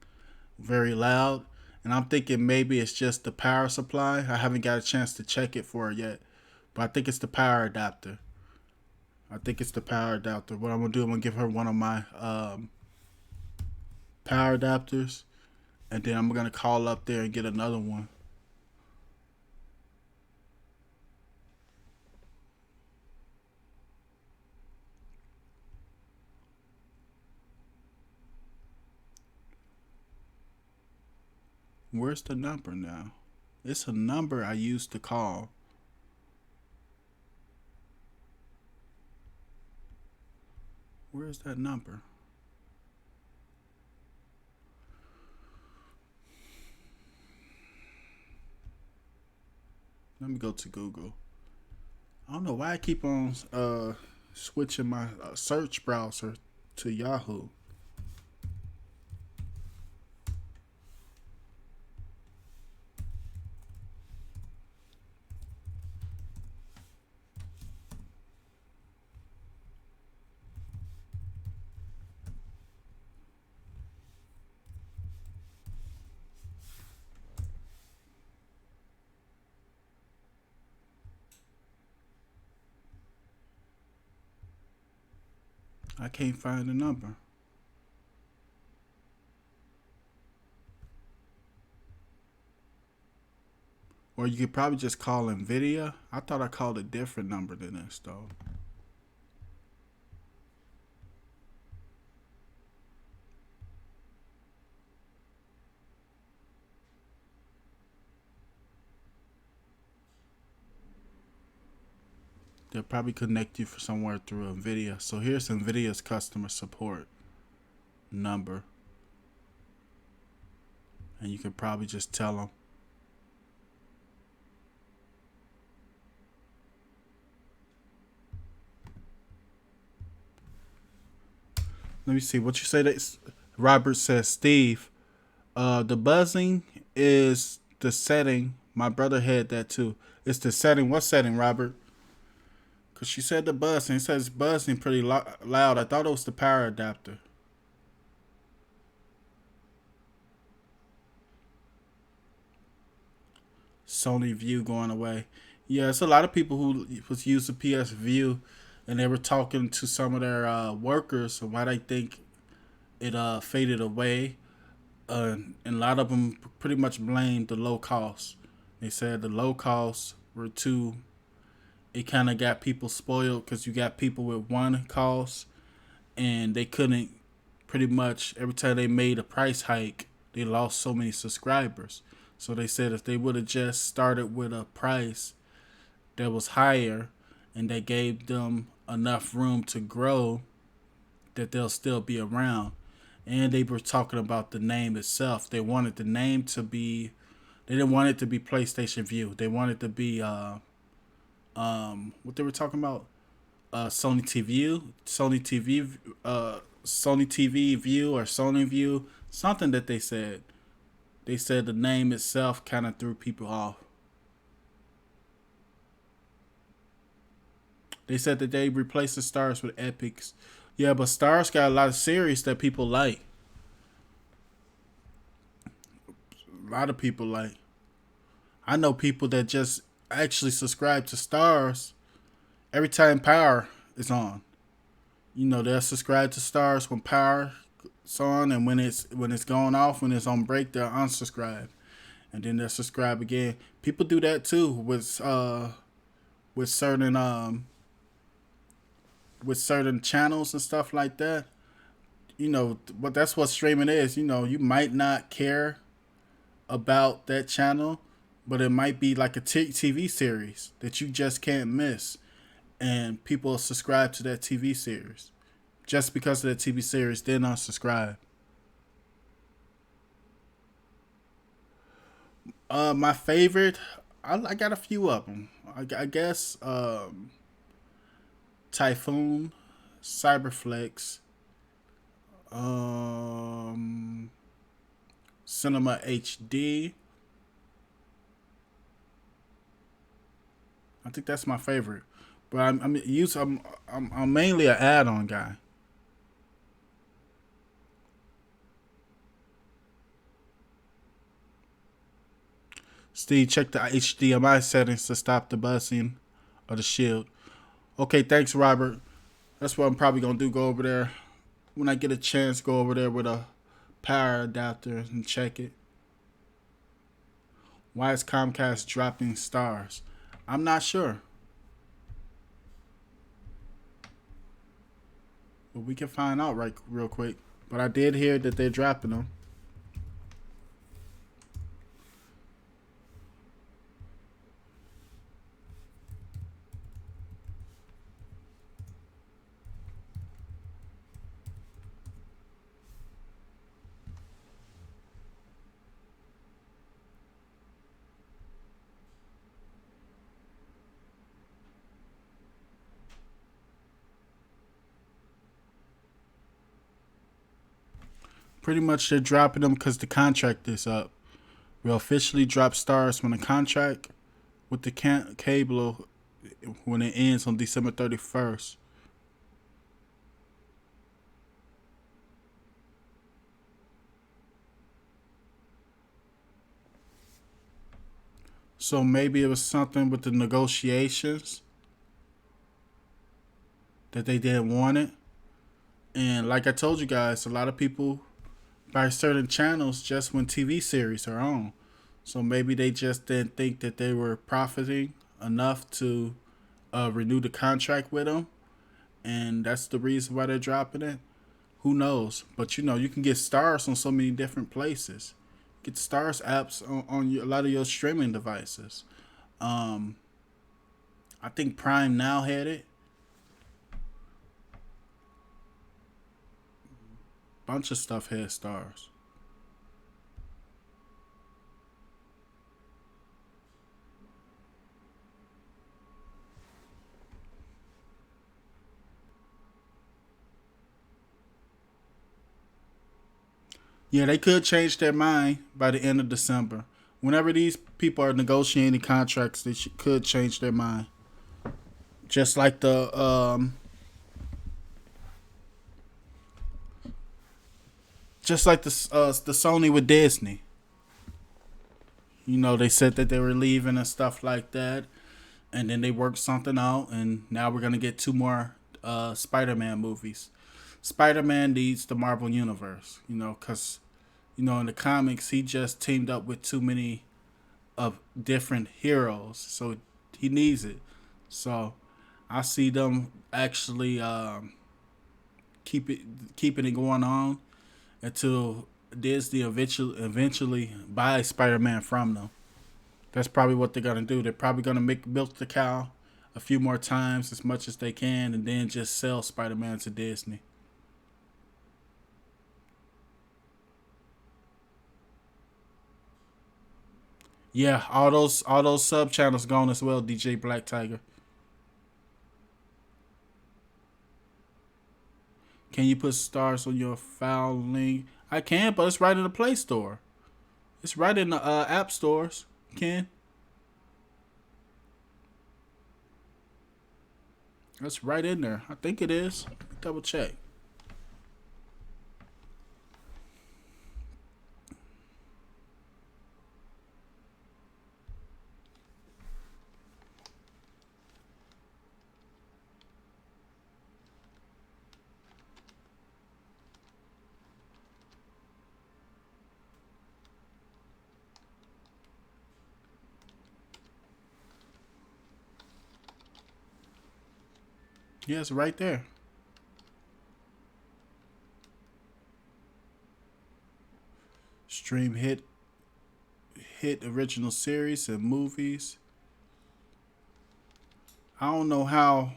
very loud, and I'm thinking maybe it's just the power supply. I haven't got a chance to check it for her yet, but I think it's the power adapter. What I'm gonna do, I'm gonna give her one of my power adapters, and then I'm gonna call up there and get another one. Where's the number now? It's a number I used to call. Where's that number? Let me go to Google. I don't know why I keep on switching my search browser to Yahoo. I can't find the number. Or you could probably just call Nvidia. I thought I called a different number than this though. They'll probably connect you for somewhere through Nvidia. So here's Nvidia's customer support number. And you could probably just tell them. Let me see what you say. That Robert says, Steve, the buzzing is the setting. My brother had that too. It's the setting. What setting, Robert? Because she said the buzzing. It says buzzing pretty loud. I thought it was the power adapter. Sony View going away. Yeah, it's a lot of people who was using PS View, and they were talking to some of their workers and why they think it faded away. And a lot of them pretty much blamed the low cost. They said the low costs were too. It kind of got people spoiled because you got people with one cost, and they couldn't. Pretty much every time they made a price hike, they lost so many subscribers. So they said if they would have just started with a price that was higher and they gave them enough room to grow, that they'll still be around. And they were talking about the name itself. They wanted the name to be, they didn't want it to be PlayStation View. They wanted to be what they were talking about, Sony TV, Sony TV View or Sony View, something that they said. They said the name itself kind of threw people off. They said that they replaced the stars with epics. Yeah, but stars got a lot of series that people like. A lot of people like. I know people that just actually subscribe to stars every time Power is on. You know, they'll subscribe to stars when Power is on, and when it's going off, when it's on break, they'll unsubscribe, and then they'll subscribe again. People do that too with certain with certain channels and stuff like that. You know, but that's what streaming is. You know, you might not care about that channel, but it might be like a TV series that you just can't miss, and people subscribe to that TV series just because of that TV series. Then unsubscribe. My favorite, I got a few of them. I guess Typhoon, Cyberflex, Cinema HD. I think that's my favorite. But I'm mainly an add-on guy. Steve, check the HDMI settings to stop the buzzing of the shield. Okay, thanks, Robert. That's what I'm probably gonna do. Go over there when I get a chance. Go over there with a power adapter and check it. Why is Comcast dropping stars? I'm not sure, but we can find out right real quick. But I did hear that they're dropping them. Pretty much they're dropping them because the contract is up. We'll officially drop stars when the contract with the cable when it ends on December 31st. So maybe it was something with the negotiations that they didn't want it. And like I told you guys, a lot of people buy certain channels just when TV series are on. So maybe they just didn't think that they were profiting enough to renew the contract with them. And that's the reason why they're dropping it. Who knows? But you can get stars on so many different places. Get the stars apps on a lot of your streaming devices. Um, I think Prime Now had it. Bunch of stuff had stars. Yeah, they could change their mind by the end of December. Whenever these people are negotiating contracts, they could change their mind. Just like the Sony with Disney. They said that they were leaving and stuff like that, and then they worked something out, and now we're gonna get two more Spider-Man movies. Spider-Man needs the Marvel Universe, because in the comics he just teamed up with too many of different heroes, so he needs it. So I see them actually keeping it going on until Disney eventually buys Spider-Man from them. That's probably what they're gonna do. They're probably gonna milk the cow a few more times as much as they can, and then just sell Spider-Man to Disney. Yeah, all those sub channels gone as well. DJ Black Tiger. Can you put stars on your file link? I can, but it's right in the Play Store. It's right in the app stores. Can That's right in there. I think it is. Double check. Yeah, it's right there. Stream hit original series and movies. I don't know how.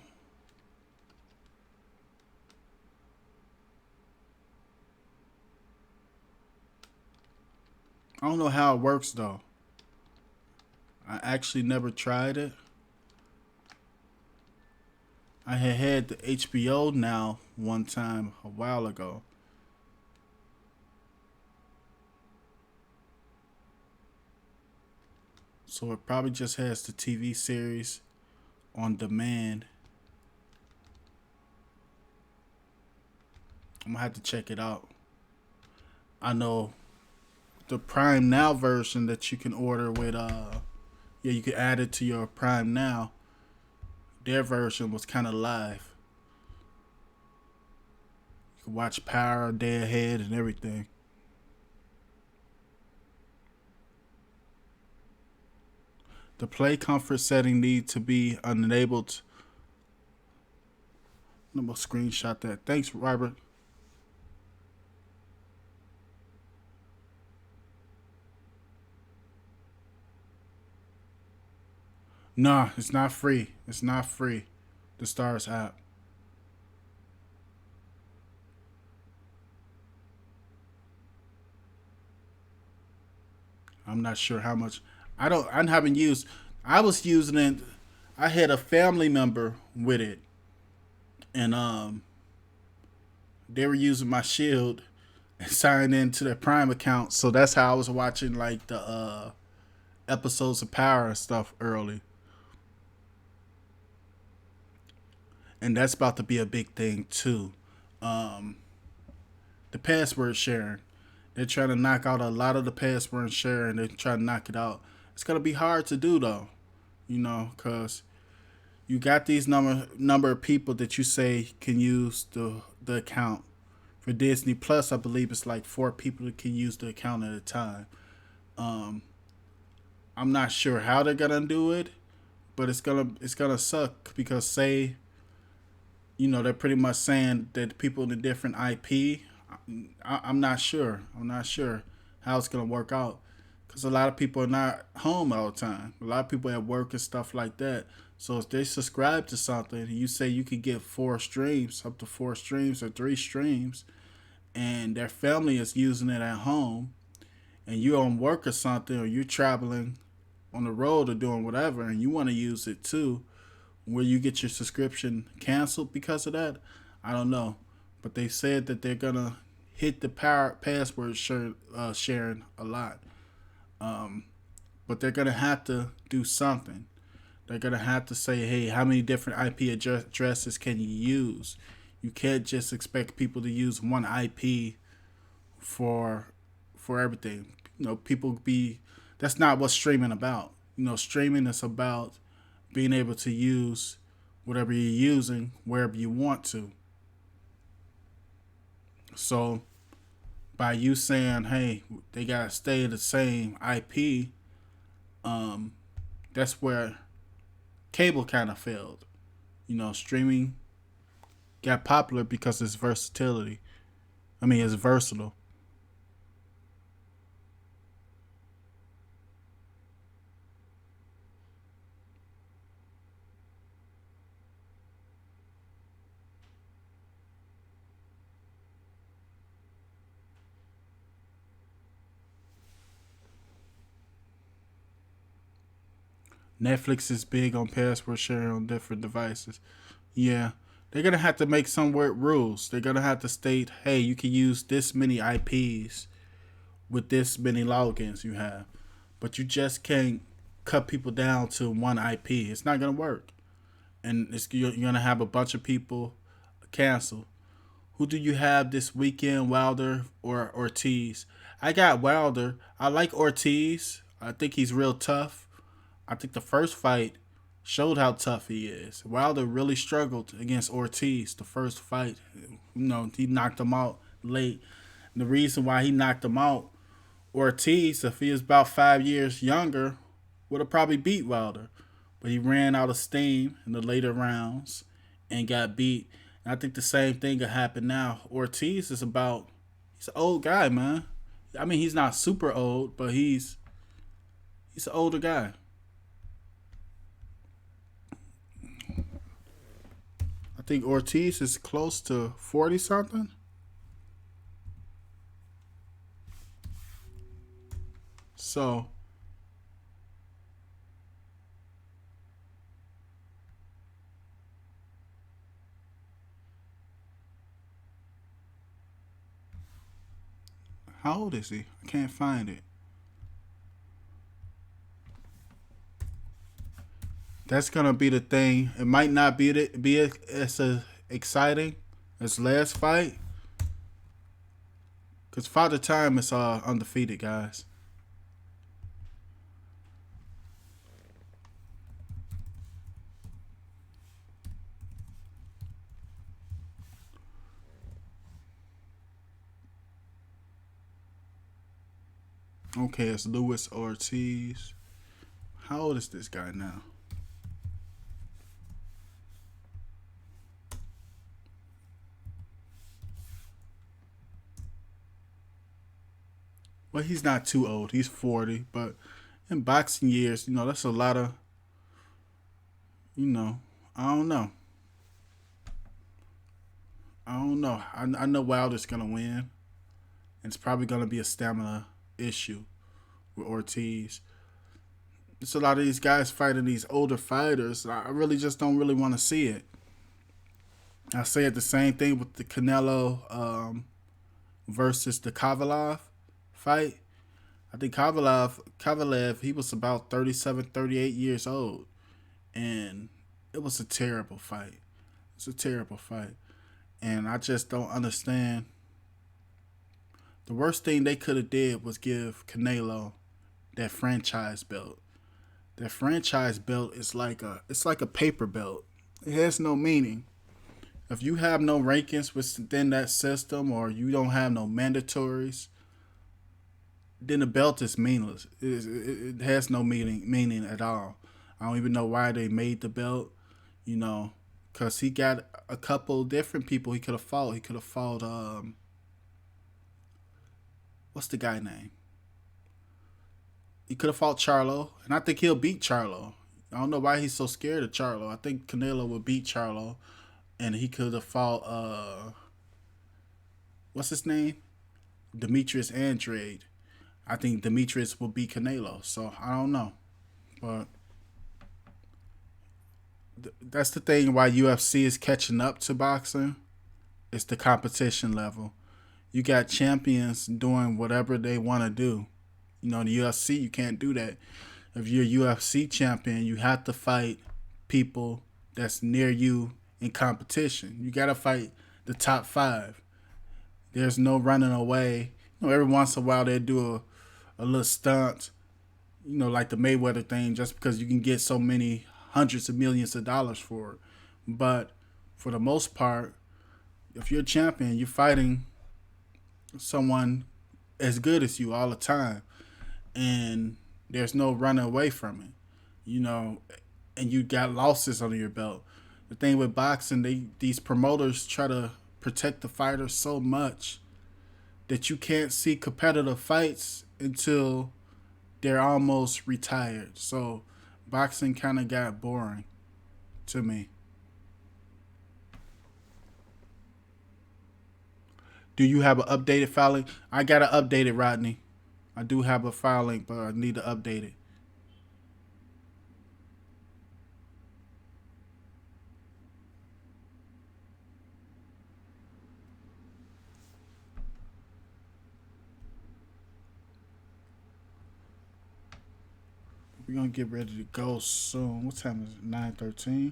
I don't know how it works though. I actually never tried it. I had the HBO Now one time a while ago, So it probably just has the TV series on demand. I'm gonna have to check it out. I know the Prime Now version that you can order with yeah, you can add it to your Prime Now. Their version was kind of live. You can watch Power a day ahead and everything. The play comfort setting need to be enabled. I'm gonna screenshot that. Thanks, Robert. Nah, it's not free. It's not free. The Stars app. I'm not sure how much. I haven't used. I was using it. I had a family member with it, and they were using my Shield and signed into their Prime account. So that's how I was watching like the episodes of Power and stuff early. And that's about to be a big thing too. Um, the password sharing. They're trying to knock out a lot of the password sharing. They're trying to knock it out. It's gonna be hard to do though, cause you got these number of people that you say can use the account. For Disney Plus, I believe it's like 4 people that can use the account at a time. Um, I'm not sure how they're gonna do it, but it's gonna suck because say they're pretty much saying that people in a different IP. I'm not sure. I'm not sure how it's gonna work out because a lot of people are not home all the time. A lot of people at work and stuff like that. So if they subscribe to something, and you say you could get 4 streams, up to 4 streams or 3 streams, and their family is using it at home, and you're on work or something, or you're traveling on the road or doing whatever, and you want to use it too, will you get your subscription canceled because of that? I don't know, but they said that they're gonna hit the password sharing a lot. Um, but they're gonna have to do something. They're gonna have to say, hey, how many different IP addresses can you use? You can't just expect people to use one IP for everything. People be that's not what streaming about. Streaming is about being able to use whatever you're using wherever you want to. So by you saying, hey, they gotta stay the same IP, um, that's where cable kind of failed. Streaming got popular because it's versatility. I mean, it's versatile. Netflix is big on password sharing on different devices. Yeah, they're gonna have to make some weird rules. They're gonna have to state, hey, you can use this many IPs with this many logins you have, but you just can't cut people down to one IP. It's not gonna work, and you're gonna have a bunch of people cancel. Who do you have this weekend, Wilder or Ortiz? I got Wilder. I like Ortiz. I think he's real tough. I think the first fight showed how tough he is. Wilder really struggled against Ortiz the first fight. He knocked him out late. And the reason why he knocked him out, Ortiz, if he was about 5 years younger, would have probably beat Wilder. But he ran out of steam in the later rounds and got beat. And I think the same thing could happen now. Ortiz is he's an old guy, man. I mean, he's not super old, but he's an older guy. I think Ortiz is close to 40 something. So, how old is he? I can't find it. That's gonna be the thing. It might not be as exciting as last fight, cause Father Time is undefeated, guys. Okay, it's Luis Ortiz. How old is this guy now? Well, he's not too old. He's 40, but in boxing years, that's a lot of, you know, I don't know. I don't know. I know Wilder's gonna win. It's probably gonna be a stamina issue with Ortiz. It's a lot of these guys fighting these older fighters. I really just don't really want to see it. I say it the same thing with the Canelo versus the Kovalev fight. I think Kovalev, he was about 37, 38 years old. And it was a terrible fight. It's a terrible fight. And I just don't understand. The worst thing they could have did was give Canelo that franchise belt. That franchise belt is like a paper belt. It has no meaning. If you have no rankings within that system or you don't have no mandatories, then the belt is meaningless. It has no meaning at all. I don't even know why they made the belt, because he got a couple different people he could have fought. He could have fought, what's the guy name? He could have fought Charlo, and I think he'll beat Charlo. I don't know why he's so scared of Charlo. I think Canelo would beat Charlo, and he could have fought, what's his name? Demetrius Andrade. I think Demetrius will beat Canelo, so I don't know. But that's the thing why UFC is catching up to boxing. It's the competition level. You got champions doing whatever they want to do. In the UFC, you can't do that. If you're a UFC champion, you have to fight people that's near you in competition. You got to fight the top 5. There's no running away. Every once in a while they do a little stunt, like the Mayweather thing, just because you can get so many hundreds of millions of dollars for it. But for the most part, if you're a champion, you're fighting someone as good as you all the time. And there's no running away from it, and you got losses under your belt. The thing with boxing, these promoters try to protect the fighters so much that you can't see competitive fights until they're almost retired. So boxing kind of got boring to me. Do you have an updated filing? I got to update it, Rodney. I do have a filing, but I need to update it. We're going to get ready to go soon. What time is it? 9:13.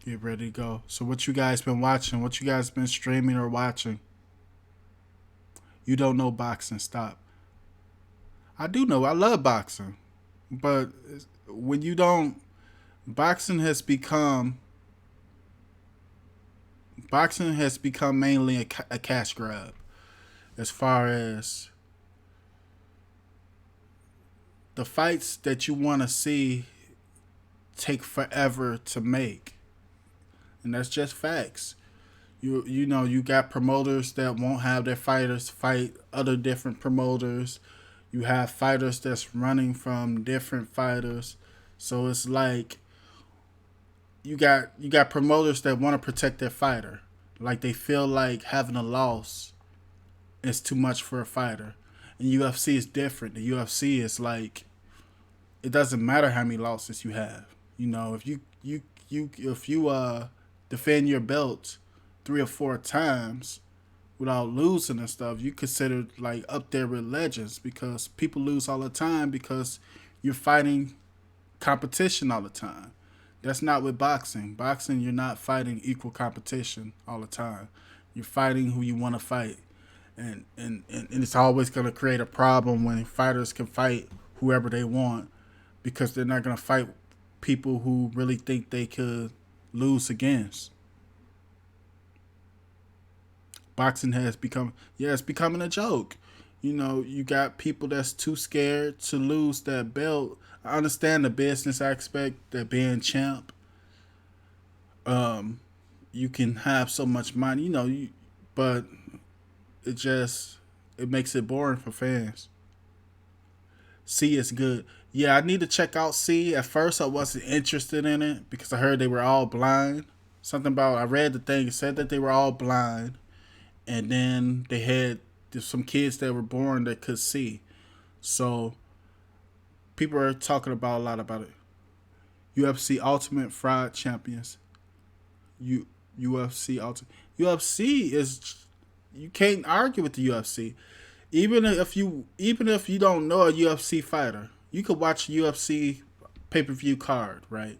Get ready to go. So what you guys been watching? What you guys been streaming or watching? You don't know boxing. Stop. I do know. I love boxing. But when you don't, boxing has become mainly a cash grab. As far as the fights that you want to see take forever to make. And that's just facts. You got promoters that won't have their fighters fight other different promoters. You have fighters that's running from different fighters. So it's like you got promoters that want to protect their fighter. Like they feel like having a loss is too much for a fighter. And UFC is different. The UFC is like it doesn't matter how many losses you have. If you defend your belt 3 or 4 times without losing and stuff, you consider like up there with legends because people lose all the time because you're fighting competition all the time. That's not with boxing. Boxing, you're not fighting equal competition all the time. You're fighting who you want to fight. And it's always going to create a problem when fighters can fight whoever they want because they're not going to fight people who really think they could lose against. Boxing has become, yeah, it's becoming a joke. You know, you got people that's too scared to lose that belt. I understand the business aspect that being champ, um, you can have so much money, but it just it makes it boring for fans. C is good. Yeah, I need to check out C. At first, I wasn't interested in it because I heard they were all blind. Something about I read the thing. It said that they were all blind, and then they had some kids that were born that could see. So people are talking about a lot about it. UFC Ultimate Fried Champions. UFC Ultimate. UFC is you can't argue with the UFC. Even if you don't know a UFC fighter, you could watch a UFC pay-per-view card, right?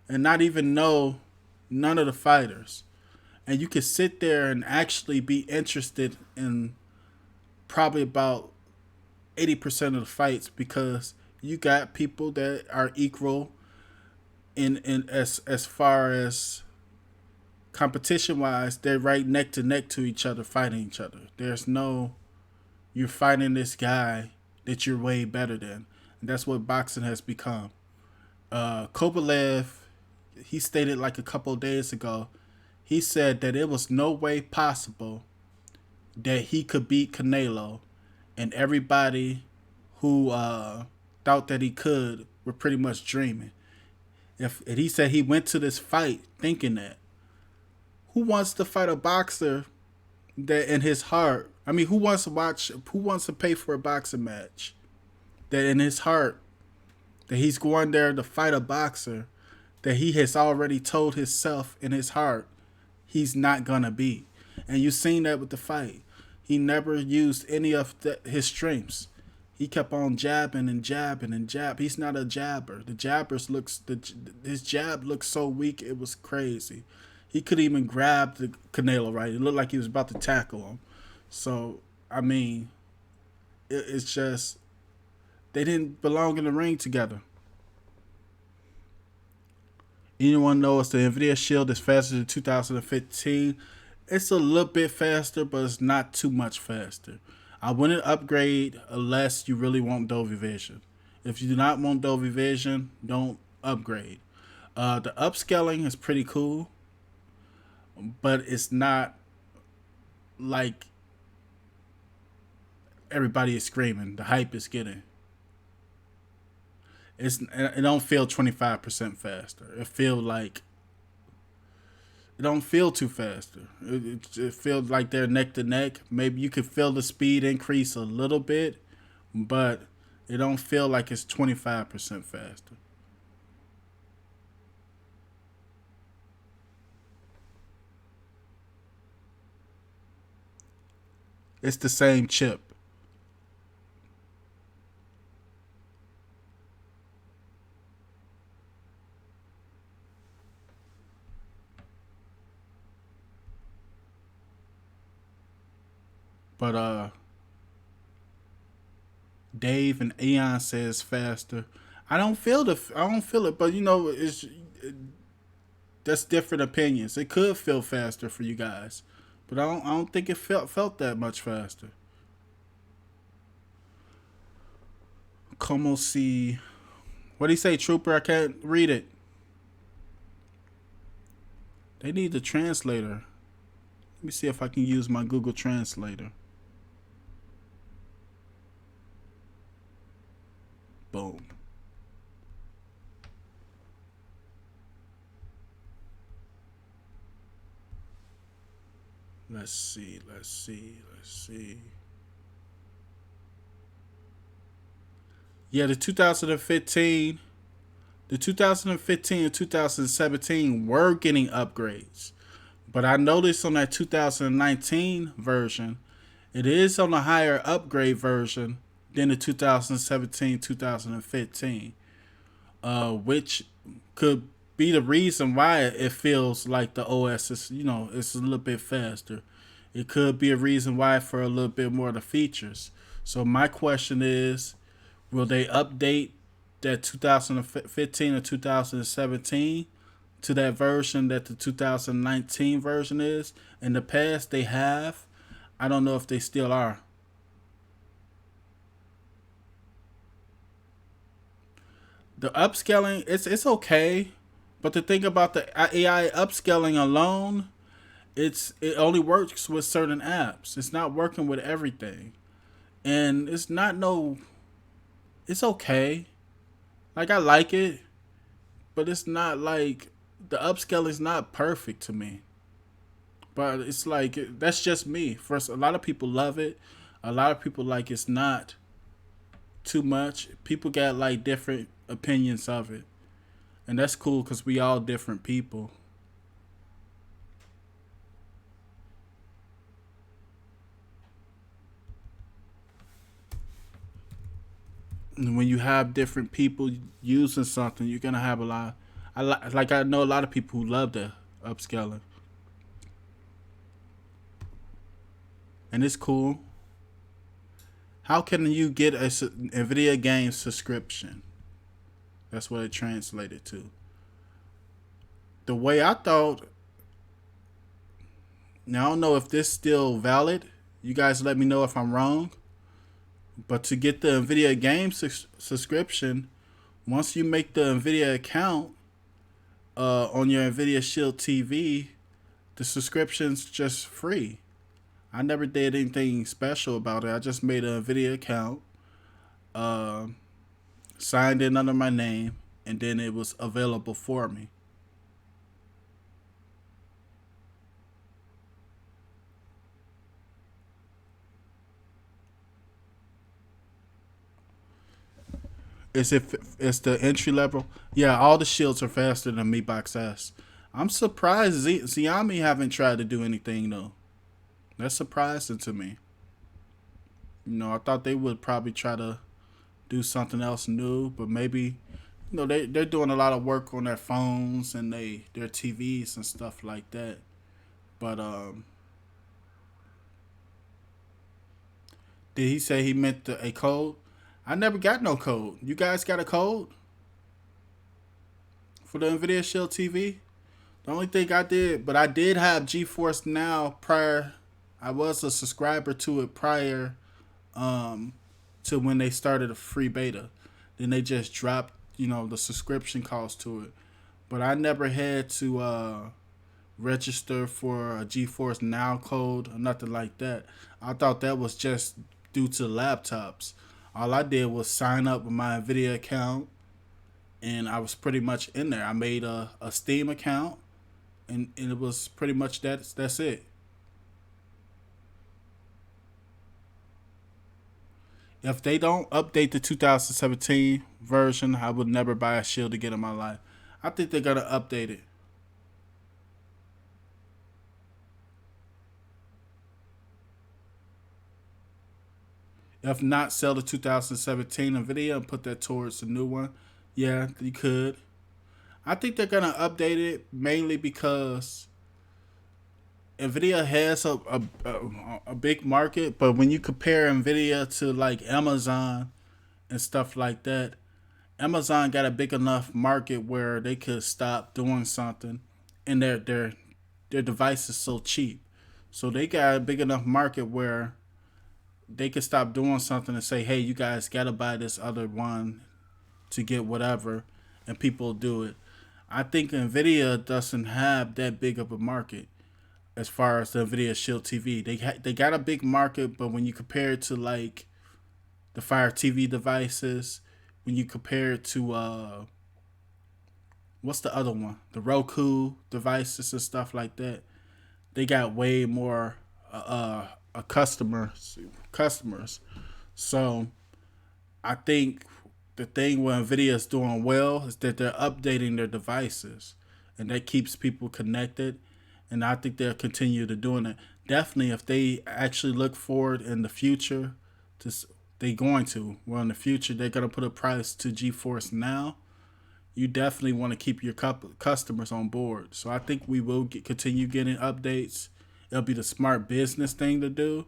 And not even know none of the fighters. And you could sit there and actually be interested in probably about 80% of the fights because you got people that are equal in as far as competition wise, they're right neck to neck to each other fighting each other. There's no you're fighting this guy that you're way better than. And that's what boxing has become. Kovalev, he stated like a couple of days ago, he said that it was no way possible that he could beat Canelo, and everybody who thought that he could were pretty much dreaming. And he said he went to this fight thinking that. Who wants to fight a boxer that in his heart? I mean, who wants to watch? Who wants to pay for a boxing match that in his heart that he's going there to fight a boxer that he has already told himself in his heart he's not gonna beat? And you've seen that with the fight. He never used any of his strengths. He kept on jabbing and jabbing and jab. He's not a jabber. His jab looks so weak it was crazy. He could even grab the Canelo right. It looked like he was about to tackle him. So I mean, it's just they didn't belong in the ring together. Anyone knows the Nvidia Shield is faster than 2015? It's a little bit faster, but it's not too much faster. I wouldn't upgrade unless you really want Dolby Vision. If you do not want Dolby Vision, don't upgrade. The upscaling is pretty cool, but it's not like everybody is screaming. The hype is getting. It don't feel 25% faster. It don't feel too faster. It feels like they're neck to neck. Maybe you could feel the speed increase a little bit, but it don't feel like it's 25% faster. It's the same chip. But Dave and Aeon says faster. I don't feel it, but that's different opinions. It could feel faster for you guys, but I don't think it felt that much faster. Como see, what do you say, Trooper? I can't read it. They need the translator. Let me see if I can use my Google Translator. Boom. Let's see. Yeah, the 2015 and 2017 were getting upgrades, But I noticed on that 2019 version, it is on a higher upgrade version than the 2017 2015, which could be the reason why it feels like the OS is, it's a little bit faster. It could be a reason why for a little bit more of the features. So my question is, will they update that 2015 or 2017 to that version that the 2019 version is? In the past, they have. I don't know if they still are. The upscaling, it's okay, but the thing about the AI upscaling alone, it only works with certain apps. It's not working with everything, and it's not no. It's okay. Like I like it, but it's not like the upscale is not perfect to me. But it's like that's just me. First, a lot of people love it. A lot of people like it's not too much. People got like different opinions of it, and that's cool because we all different people. And when you have different people using something, you're gonna have a lot. Like I know a lot of people who love the upscaling, and it's cool. How can you get a Nvidia game subscription? That's what it translated to. The way I thought, now I don't know if this is still valid. You guys let me know if I'm wrong. But to get the Nvidia game subscription, once you make the Nvidia account on your Nvidia Shield TV, the subscription's just free. I never did anything special about it. I just made a Nvidia account, uh, signed in under my name, and then it was available for me. Is if it's the entry level? Yeah, all the shields are faster than Mi Box S. I'm surprised Xiaomi haven't tried to do anything though. That's surprising to me. I thought they would probably try to do something else new, but maybe they're doing a lot of work on their phones and their TVs and stuff like that. But did he say he meant a code? I never got no code. You guys got a code for the Nvidia Shield TV? The only thing I did, but I did have GeForce Now prior. I was a subscriber to it prior um, to when they started a free beta. Then they just dropped, the subscription cost to it. But I never had to register for a GeForce Now code or nothing like that. I thought that was just due to laptops. All I did was sign up with my Nvidia account, and I was pretty much in there. I made a Steam account, and it was pretty much that's it. If they don't update the 2017 version, I would never buy a shield again in my life. I think they're gonna update it. If not, sell the 2017 Nvidia and put that towards the new one. Yeah, you could. I think they're gonna update it mainly because Nvidia has a big market, but when you compare Nvidia to like Amazon and stuff like that, Amazon got a big enough market where they could stop doing something, and their device is so cheap, so they got a big enough market where they could stop doing something and say, "Hey, you guys gotta buy this other one to get whatever," and people do it. I think Nvidia doesn't have that big of a market as far as the Nvidia Shield TV. They got a big market, but when you compare it to like the Fire TV devices, when you compare it to what's the other one, the Roku devices and stuff like that, they got way more customers. So I think the thing where Nvidia is doing well is that they're updating their devices, and that keeps people connected. and I think they'll continue to doing it. Definitely, if they actually look forward in the future, to they going to. Well, in the future, they're gonna put a price to GeForce Now. You definitely want to keep your customers on board. So I think we will continue getting updates. It'll be the smart business thing to do,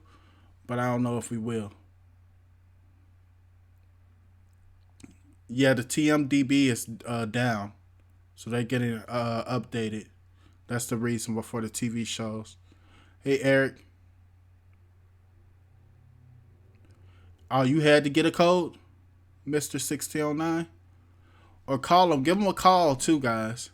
but I don't know if we will. Yeah, the TMDB is down, so they're getting updated. That's the reason before the TV shows. Hey Eric, oh you had to get a code, Mister 1609, or call them. Give them a call too, guys.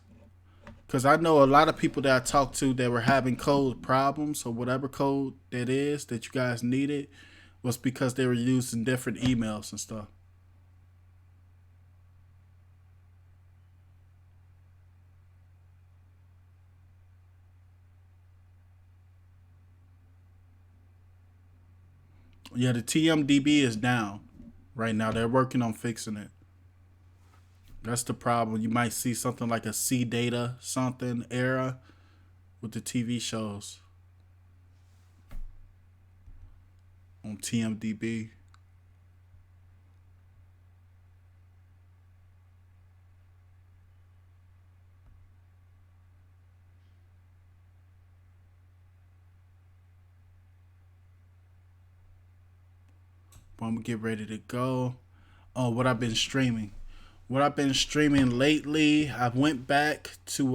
Because I know a lot of people that I talked to that were having code problems, or whatever code that is that you guys needed was because they were using different emails and stuff. Yeah, the TMDB is down right now. They're working on fixing it. That's the problem. You might see something like a C data something error with the TV shows on TMDB. But I'm gonna get ready to go. Oh, what I've been streaming. What I've been streaming lately, I went back to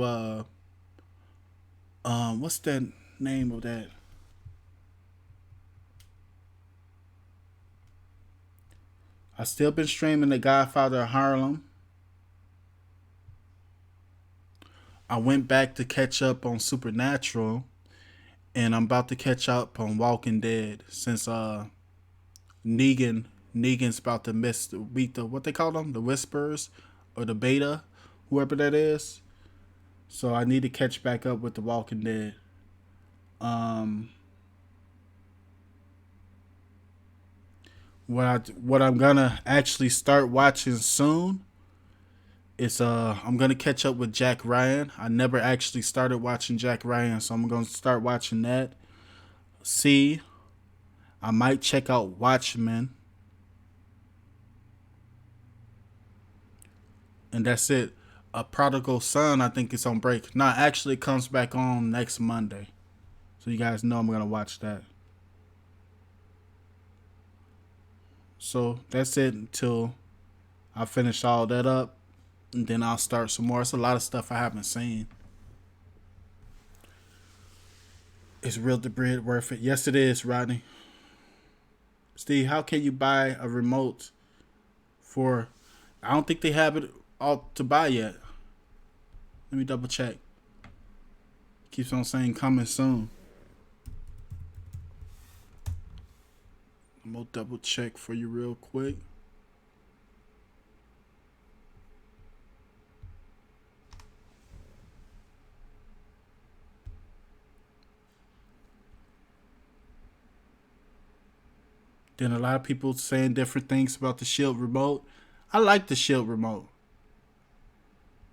what's that name of that? I still been streaming The Godfather of Harlem. I went back to catch up on Supernatural, and I'm about to catch up on Walking Dead since Negan Negan's about to miss beat the what they call them, the Whispers or the Beta, whoever that is. So I need to catch back up with the Walking Dead. Um, what I'm gonna actually start watching soon is I'm gonna catch up with Jack Ryan. I never actually started watching Jack Ryan, so I'm gonna start watching that. See, I might check out Watchmen, and that's it. A Prodigal Son, I think it's on break. Nah, actually, it comes back on next Monday, so you guys know I'm gonna watch that. So that's it until I finish all that up, and then I'll start some more. It's a lot of stuff I haven't seen. Is real debris worth it? Yes, it is, Rodney. Steve, how can you buy a remote for? I don't think they have it all to buy yet. Let me double check. Keeps on saying coming soon. I'm gonna double check for you real quick. Then a lot of people saying different things about the Shield remote. I like the Shield remote.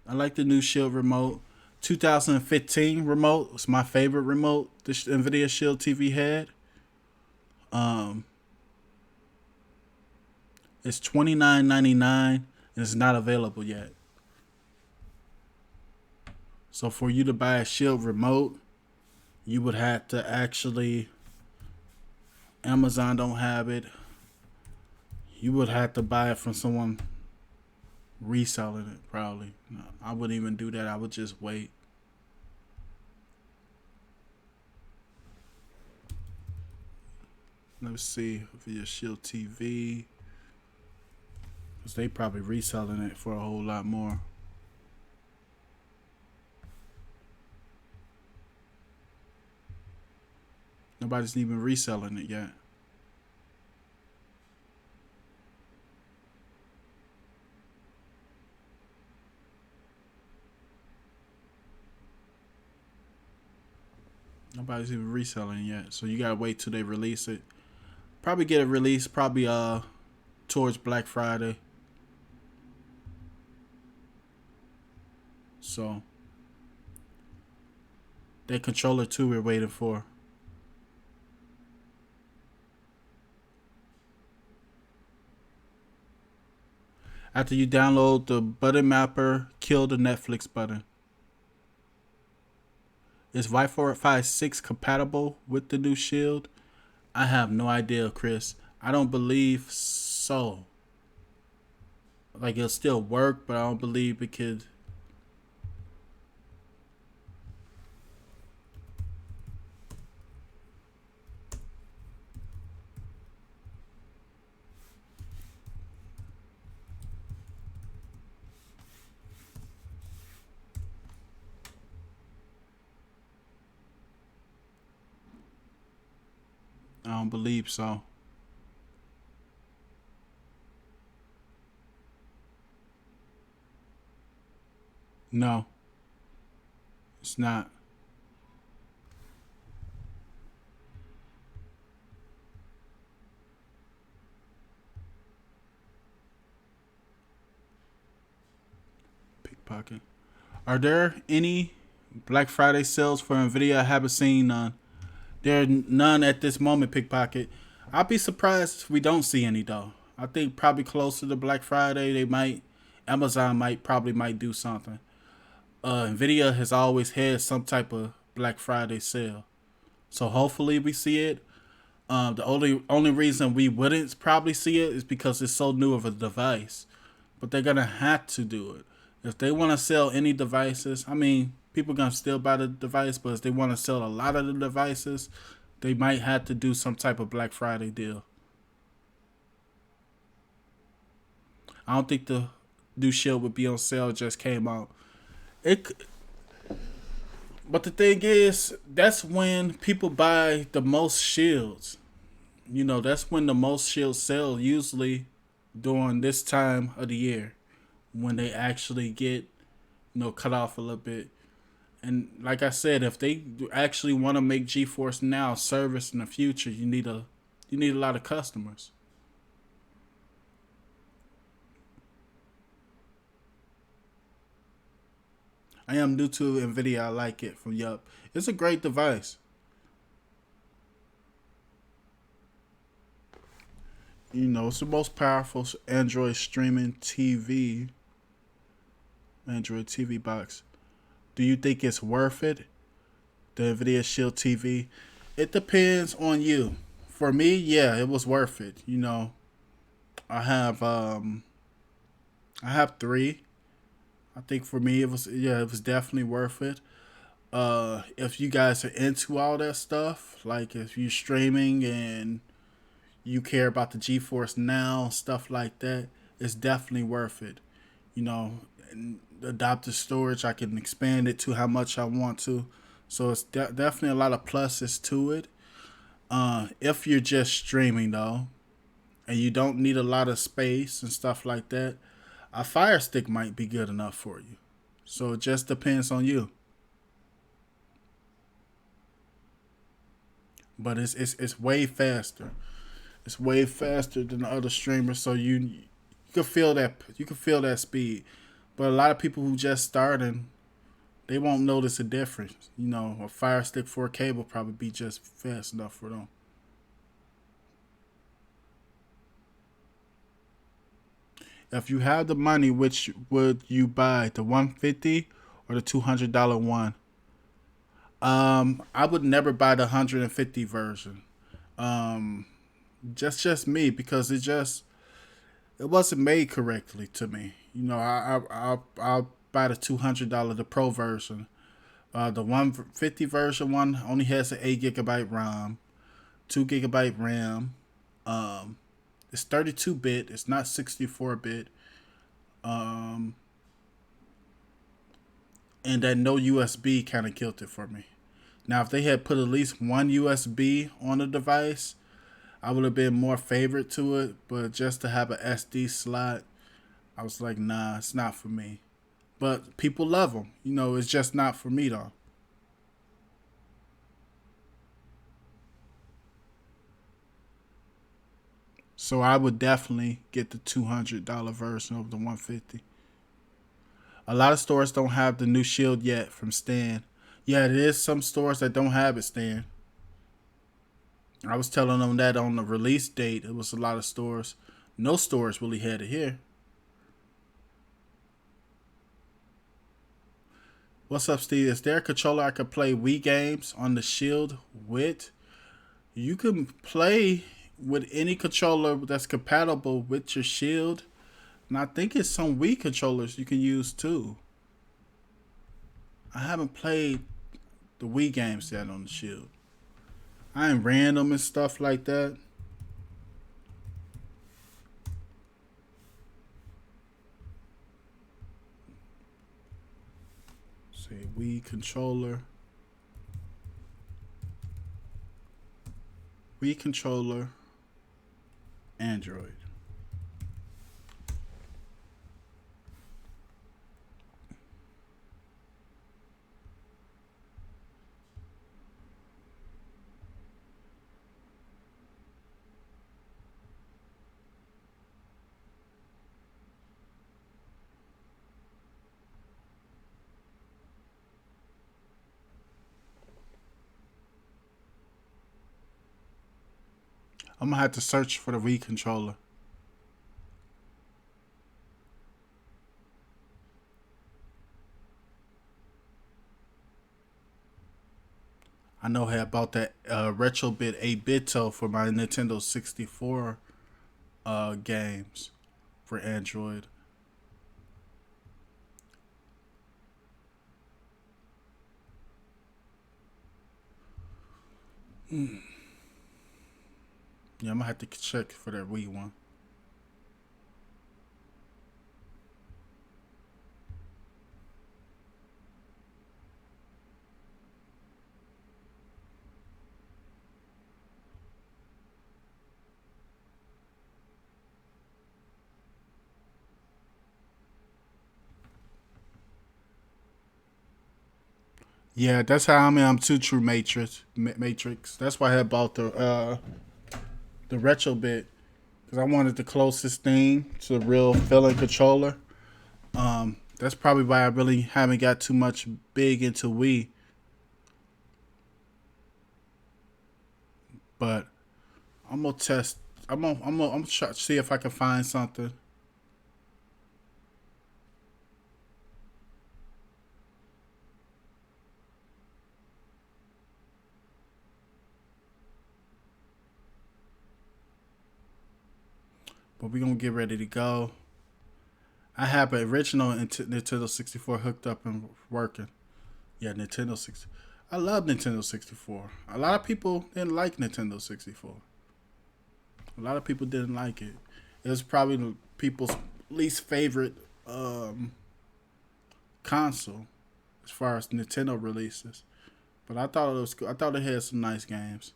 I like the new Shield remote. 2015 remote was my favorite remote the Nvidia Shield TV had. Um, it's $29.99 and it's not available yet. So for you to buy a Shield remote, you would have to actually Amazon don't have it. You would have to buy it from someone reselling it probably. No, I wouldn't even do that. I would just wait. Let's see via Shield TV, because they probably reselling it for a whole lot more. Nobody's even reselling it yet. Nobody's even reselling yet. So you gotta wait till they release it. Probably get it released probably towards Black Friday. So That controller too we're waiting for. After you download the button mapper, kill the Netflix button. Is Wi-Fi 6 compatible with the new Shield? I have no idea, Chris. I don't believe so. Like, it'll still work, but I don't believe it could. I don't believe so. No, it's not. Pickpocket. Are there any Black Friday sales for Nvidia? I haven't seen none. There are none at this moment, Pickpocket. I'll be surprised if we don't see any though. I think probably closer to Black Friday, they might. Amazon might do something. Nvidia has always had some type of Black Friday sale, so hopefully we see it. The only reason we wouldn't probably see it is because it's so new of a device. But they're gonna have to do it if they want to sell any devices. I mean, people gonna still buy the device, but if they want to sell a lot of the devices, they might have to do some type of Black Friday deal. I don't think the new Shield would be on sale. It just came out. It, but the thing is, that's when people buy the most shields. You know, that's when the most shields sell. Usually during this time of the year, when they actually get cut off a little bit. And like I said, if they actually want to make GeForce Now service in the future, you need a lot of customers. I am new to Nvidia. I like it from Yup. It's a great device. It's the most powerful Android TV box. Do you think it's worth it? The Nvidia Shield TV. It depends on you. For me, yeah, it was worth it. I have I have three. I think for me it was definitely worth it. If you guys are into all that stuff, like if you're streaming and you care about the GeForce Now stuff like that, it's definitely worth it. You know, and the adaptive storage, I can expand it to how much I want to. So it's definitely a lot of pluses to it. If you're just streaming though, and you don't need a lot of space and stuff like that, a Fire Stick might be good enough for you. So it just depends on you. But it's way faster. It's way faster than the other streamers. So you can feel that speed. But a lot of people who just starting, they won't notice a difference. A Fire Stick 4K will probably be just fast enough for them. If you have the money, which would you buy, the 150 or the $200 one? I would never buy the 150 version. Um, just me because it wasn't made correctly to me. I'll buy the $200 the Pro version. The 150 version one only has an 8 gigabyte RAM, 2 gigabyte RAM. Um, it's 32-bit. It's not 64-bit. Um, and that no USB kind of killed it for me. Now, if they had put at least one USB on the device, I would have been more favorite to it. But just to have an SD slot, I was like, nah, it's not for me. But people love them. It's just not for me though. So I would definitely get the $200 version of the 150. A lot of stores don't have the new Shield yet from Stan. Yeah, there is some stores that don't have it, Stan. I was telling them that on the release date, it was a lot of stores. No stores really had it here. What's up, Steve? Is there a controller I could play Wii games on the Shield with? You can play with any controller that's compatible with your Shield. And I think it's some Wii controllers you can use too. I haven't played the Wii games yet on the Shield. I ain't ran them and stuff like that. Say Wii controller. Wii controller. Android. I'm gonna have to search for the Wii controller. I know I bought that Retrobit 8-bito for my Nintendo 64 games for Android. Yeah, I'm gonna have to check for that Wii one. Yeah, that's how I mean I'm too true Matrix. That's why I had bought the Retrobit because I wanted the closest thing to the real feeling controller. That's probably why I really haven't got too much big into Wii. But I'm gonna test. I'm gonna try to see if I can find something. But we're gonna get ready to go. I have an original Nintendo 64 hooked up and working. Yeah, Nintendo 60. I love Nintendo 64. A lot of people didn't like Nintendo 64. A lot of people didn't like it. It was probably the people's least favorite console as far as Nintendo releases. But I thought it was cool. I thought it had some nice games.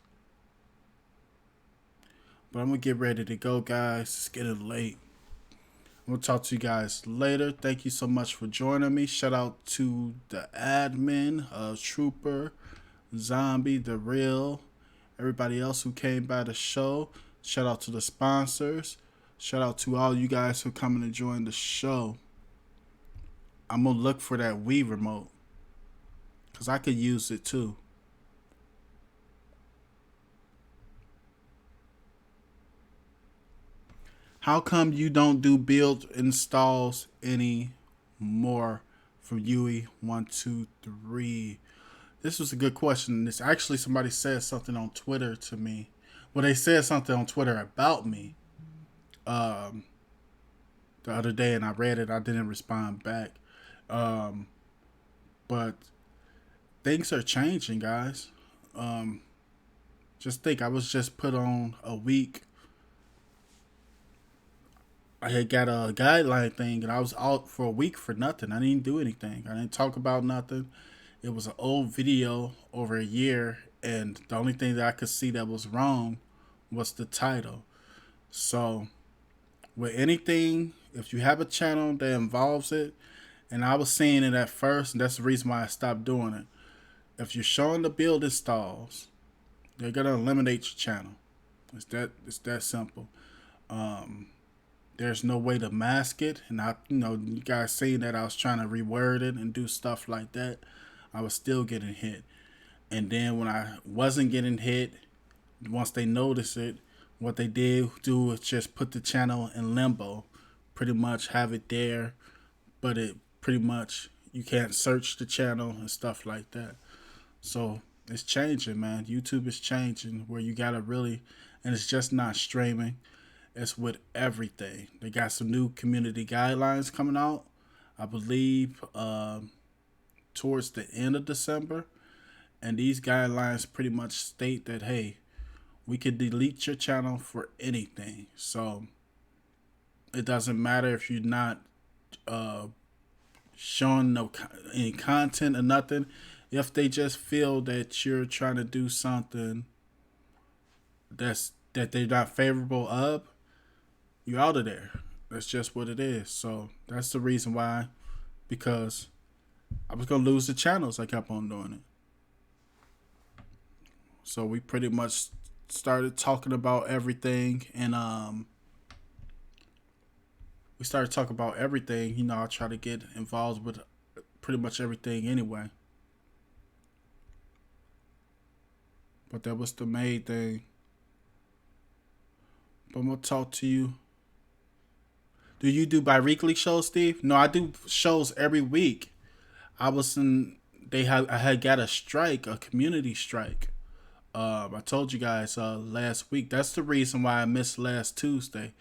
But I'm gonna get ready to go, guys. It's getting late. I'm gonna talk to you guys later. Thank you so much for joining me. Shout out to the admin, Trooper, Zombie, The Real, everybody else who came by the show. Shout out to the sponsors. Shout out to all you guys who coming to join the show. I'm gonna look for that Wii remote because I could use it too. How come you don't do build installs anymore from UE123? This was a good question. This actually somebody said something on Twitter to me. Well, they said something on Twitter about me um, the other day, and I read it. I didn't respond back, um, but things are changing, guys. Um, just think, I was just put on a week. I had got a guideline thing, and I was out for a week for nothing. I didn't do anything. I didn't talk about nothing. It was an old video over a year, and the only thing that I could see that was wrong was the title. So, with anything, if you have a channel that involves it, and I was seeing it at first, and that's the reason why I stopped doing it. If you're showing the build installs, they're gonna eliminate your channel. It's that simple. Um, there's no way to mask it, and you guys seen that I was trying to reword it and do stuff like that. I was still getting hit. And then when I wasn't getting hit, once they noticed it, what they did do was just put the channel in limbo, pretty much have it there, but it pretty much you can't search the channel and stuff like that. So it's changing, man. YouTube is changing where you gotta really, and it's just not streaming. It's with everything. They got some new community guidelines coming out. I believe towards the end of December, and these guidelines pretty much state that hey, we could delete your channel for anything. So it doesn't matter if you're not uh, showing no any content or nothing. If they just feel that you're trying to do something that they're not favorable of, you're out of there. That's just what it is. So that's the reason why, because I was gonna lose the channels. I kept on doing it. So we pretty much started talking about everything, and we started talking about everything. You know, I try to get involved with pretty much everything anyway. But that was the main thing. But I'm gonna talk to you. Do you do bi-weekly shows, Steve? No, I do shows every week. I was in. I had got a strike, a community strike. I told you guys last week. That's the reason why I missed last Tuesday,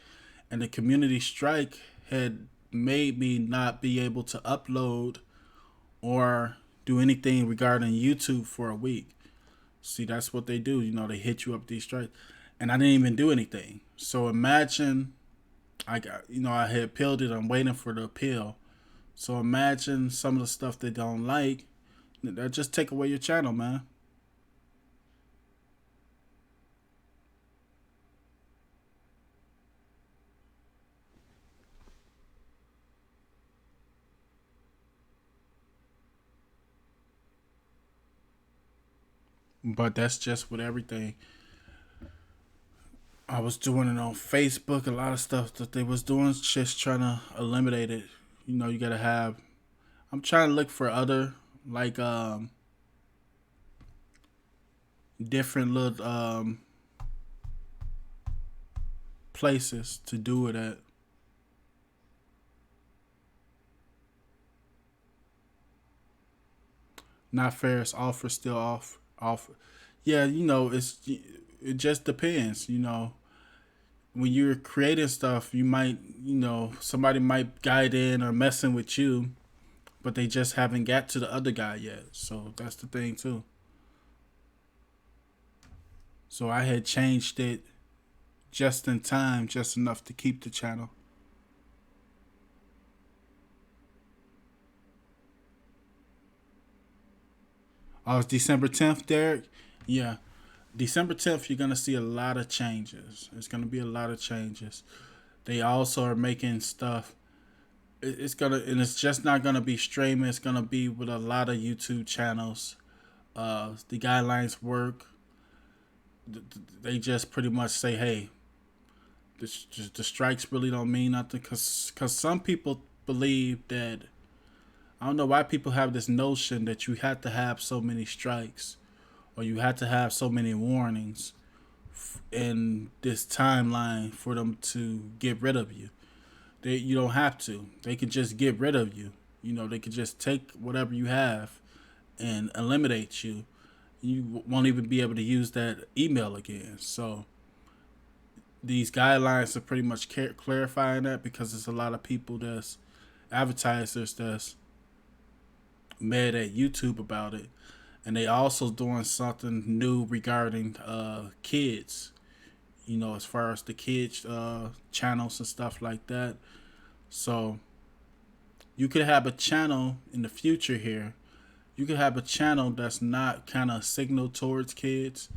and the community strike had made me not be able to upload or do anything regarding YouTube for a week. See, that's what they do. You know, they hit you up with these strikes, and I didn't even do anything. So imagine, I had appealed it. I'm waiting for the appeal. So imagine some of the stuff they don't like. That just take away your channel, man. But that's just with everything. I was doing it on Facebook. A lot of stuff that they was doing, just trying to eliminate it. You know, you gotta have. I'm trying to look for other like different little places to do it at. Not fair. It's offer still off. Offer. Yeah, you know, it just depends. You know, when you're creating stuff, you might, somebody might guide in or messing with you, but they just haven't got to the other guy yet. So that's the thing too. So I had changed it just in time, just enough to keep the channel. Oh, it's December 10th, Derek? Yeah. December 10th, you're going to see a lot of changes. There's going to be a lot of changes. They also are making stuff. And it's just not going to be streaming. It's going to be with a lot of YouTube channels. The guidelines work. They just pretty much say, hey, the strikes really don't mean nothing. Because some people believe that, I don't know why people have this notion that you have to have so many strikes or you have to have so many warnings in this timeline for them to get rid of you. You don't have to. They could just get rid of you. You know, they could just take whatever you have and eliminate you. You won't even be able to use that email again. So these guidelines are pretty much clarifying that, because there's a lot of people that's advertisers that's mad at YouTube about it. And they also doing something new regarding kids, as far as the kids channels and stuff like that. So you could have a channel in the future here. You could have a channel that's not kind of signal towards kids,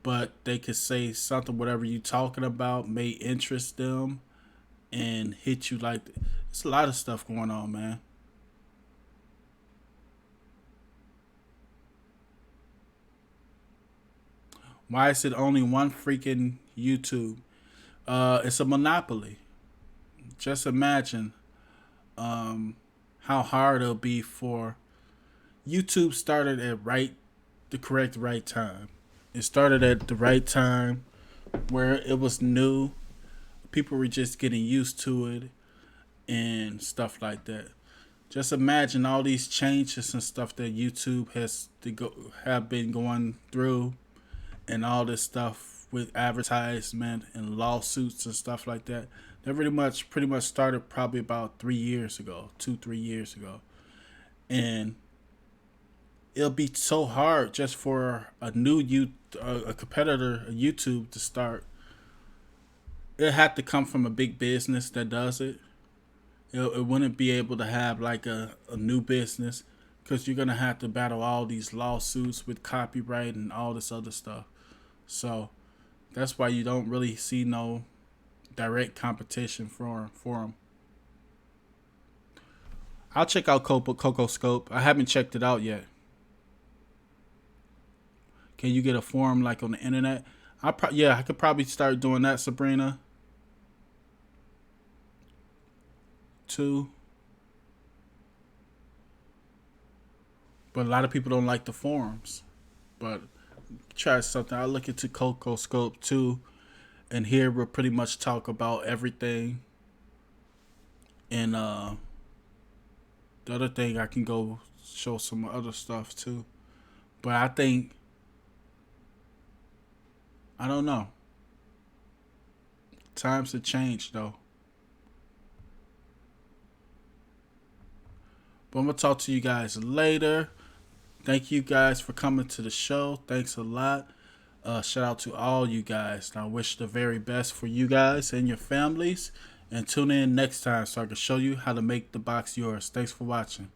but they could say something, whatever you talking about may interest them and hit you like that. It's a lot of stuff going on, man. Why is it only one freaking YouTube? It's a monopoly. Just imagine how hard it'll be for YouTube started at the correct right time. It started at the right time where it was new. People were just getting used to it and stuff like that. Just imagine all these changes and stuff that YouTube have been going through, and all this stuff with advertisement and lawsuits and stuff like that. That pretty much started probably about 3 years ago, 2 3 years ago, and it'll be so hard just for a competitor, a YouTube to start. It had to come from a big business that does it. It wouldn't be able to have like a new business, because you're gonna have to battle all these lawsuits with copyright and all this other stuff. So that's why you don't really see no direct competition for them. I'll check out Coco Scope. I haven't checked it out yet. Can you get a forum like on the internet? I could probably start doing that, Sabrina. Too. But a lot of people don't like the forums. But try something. I'll look into Coco Scope too. And here we'll pretty much talk about everything. And the other thing, I can go show some other stuff too. But I don't know. Times have changed though. But I'm going to talk to you guys later. Thank you guys for coming to the show. Thanks a lot. Shout out to all you guys. And I wish the very best for you guys and your families. And tune in next time so I can show you how to make the box yours. Thanks for watching.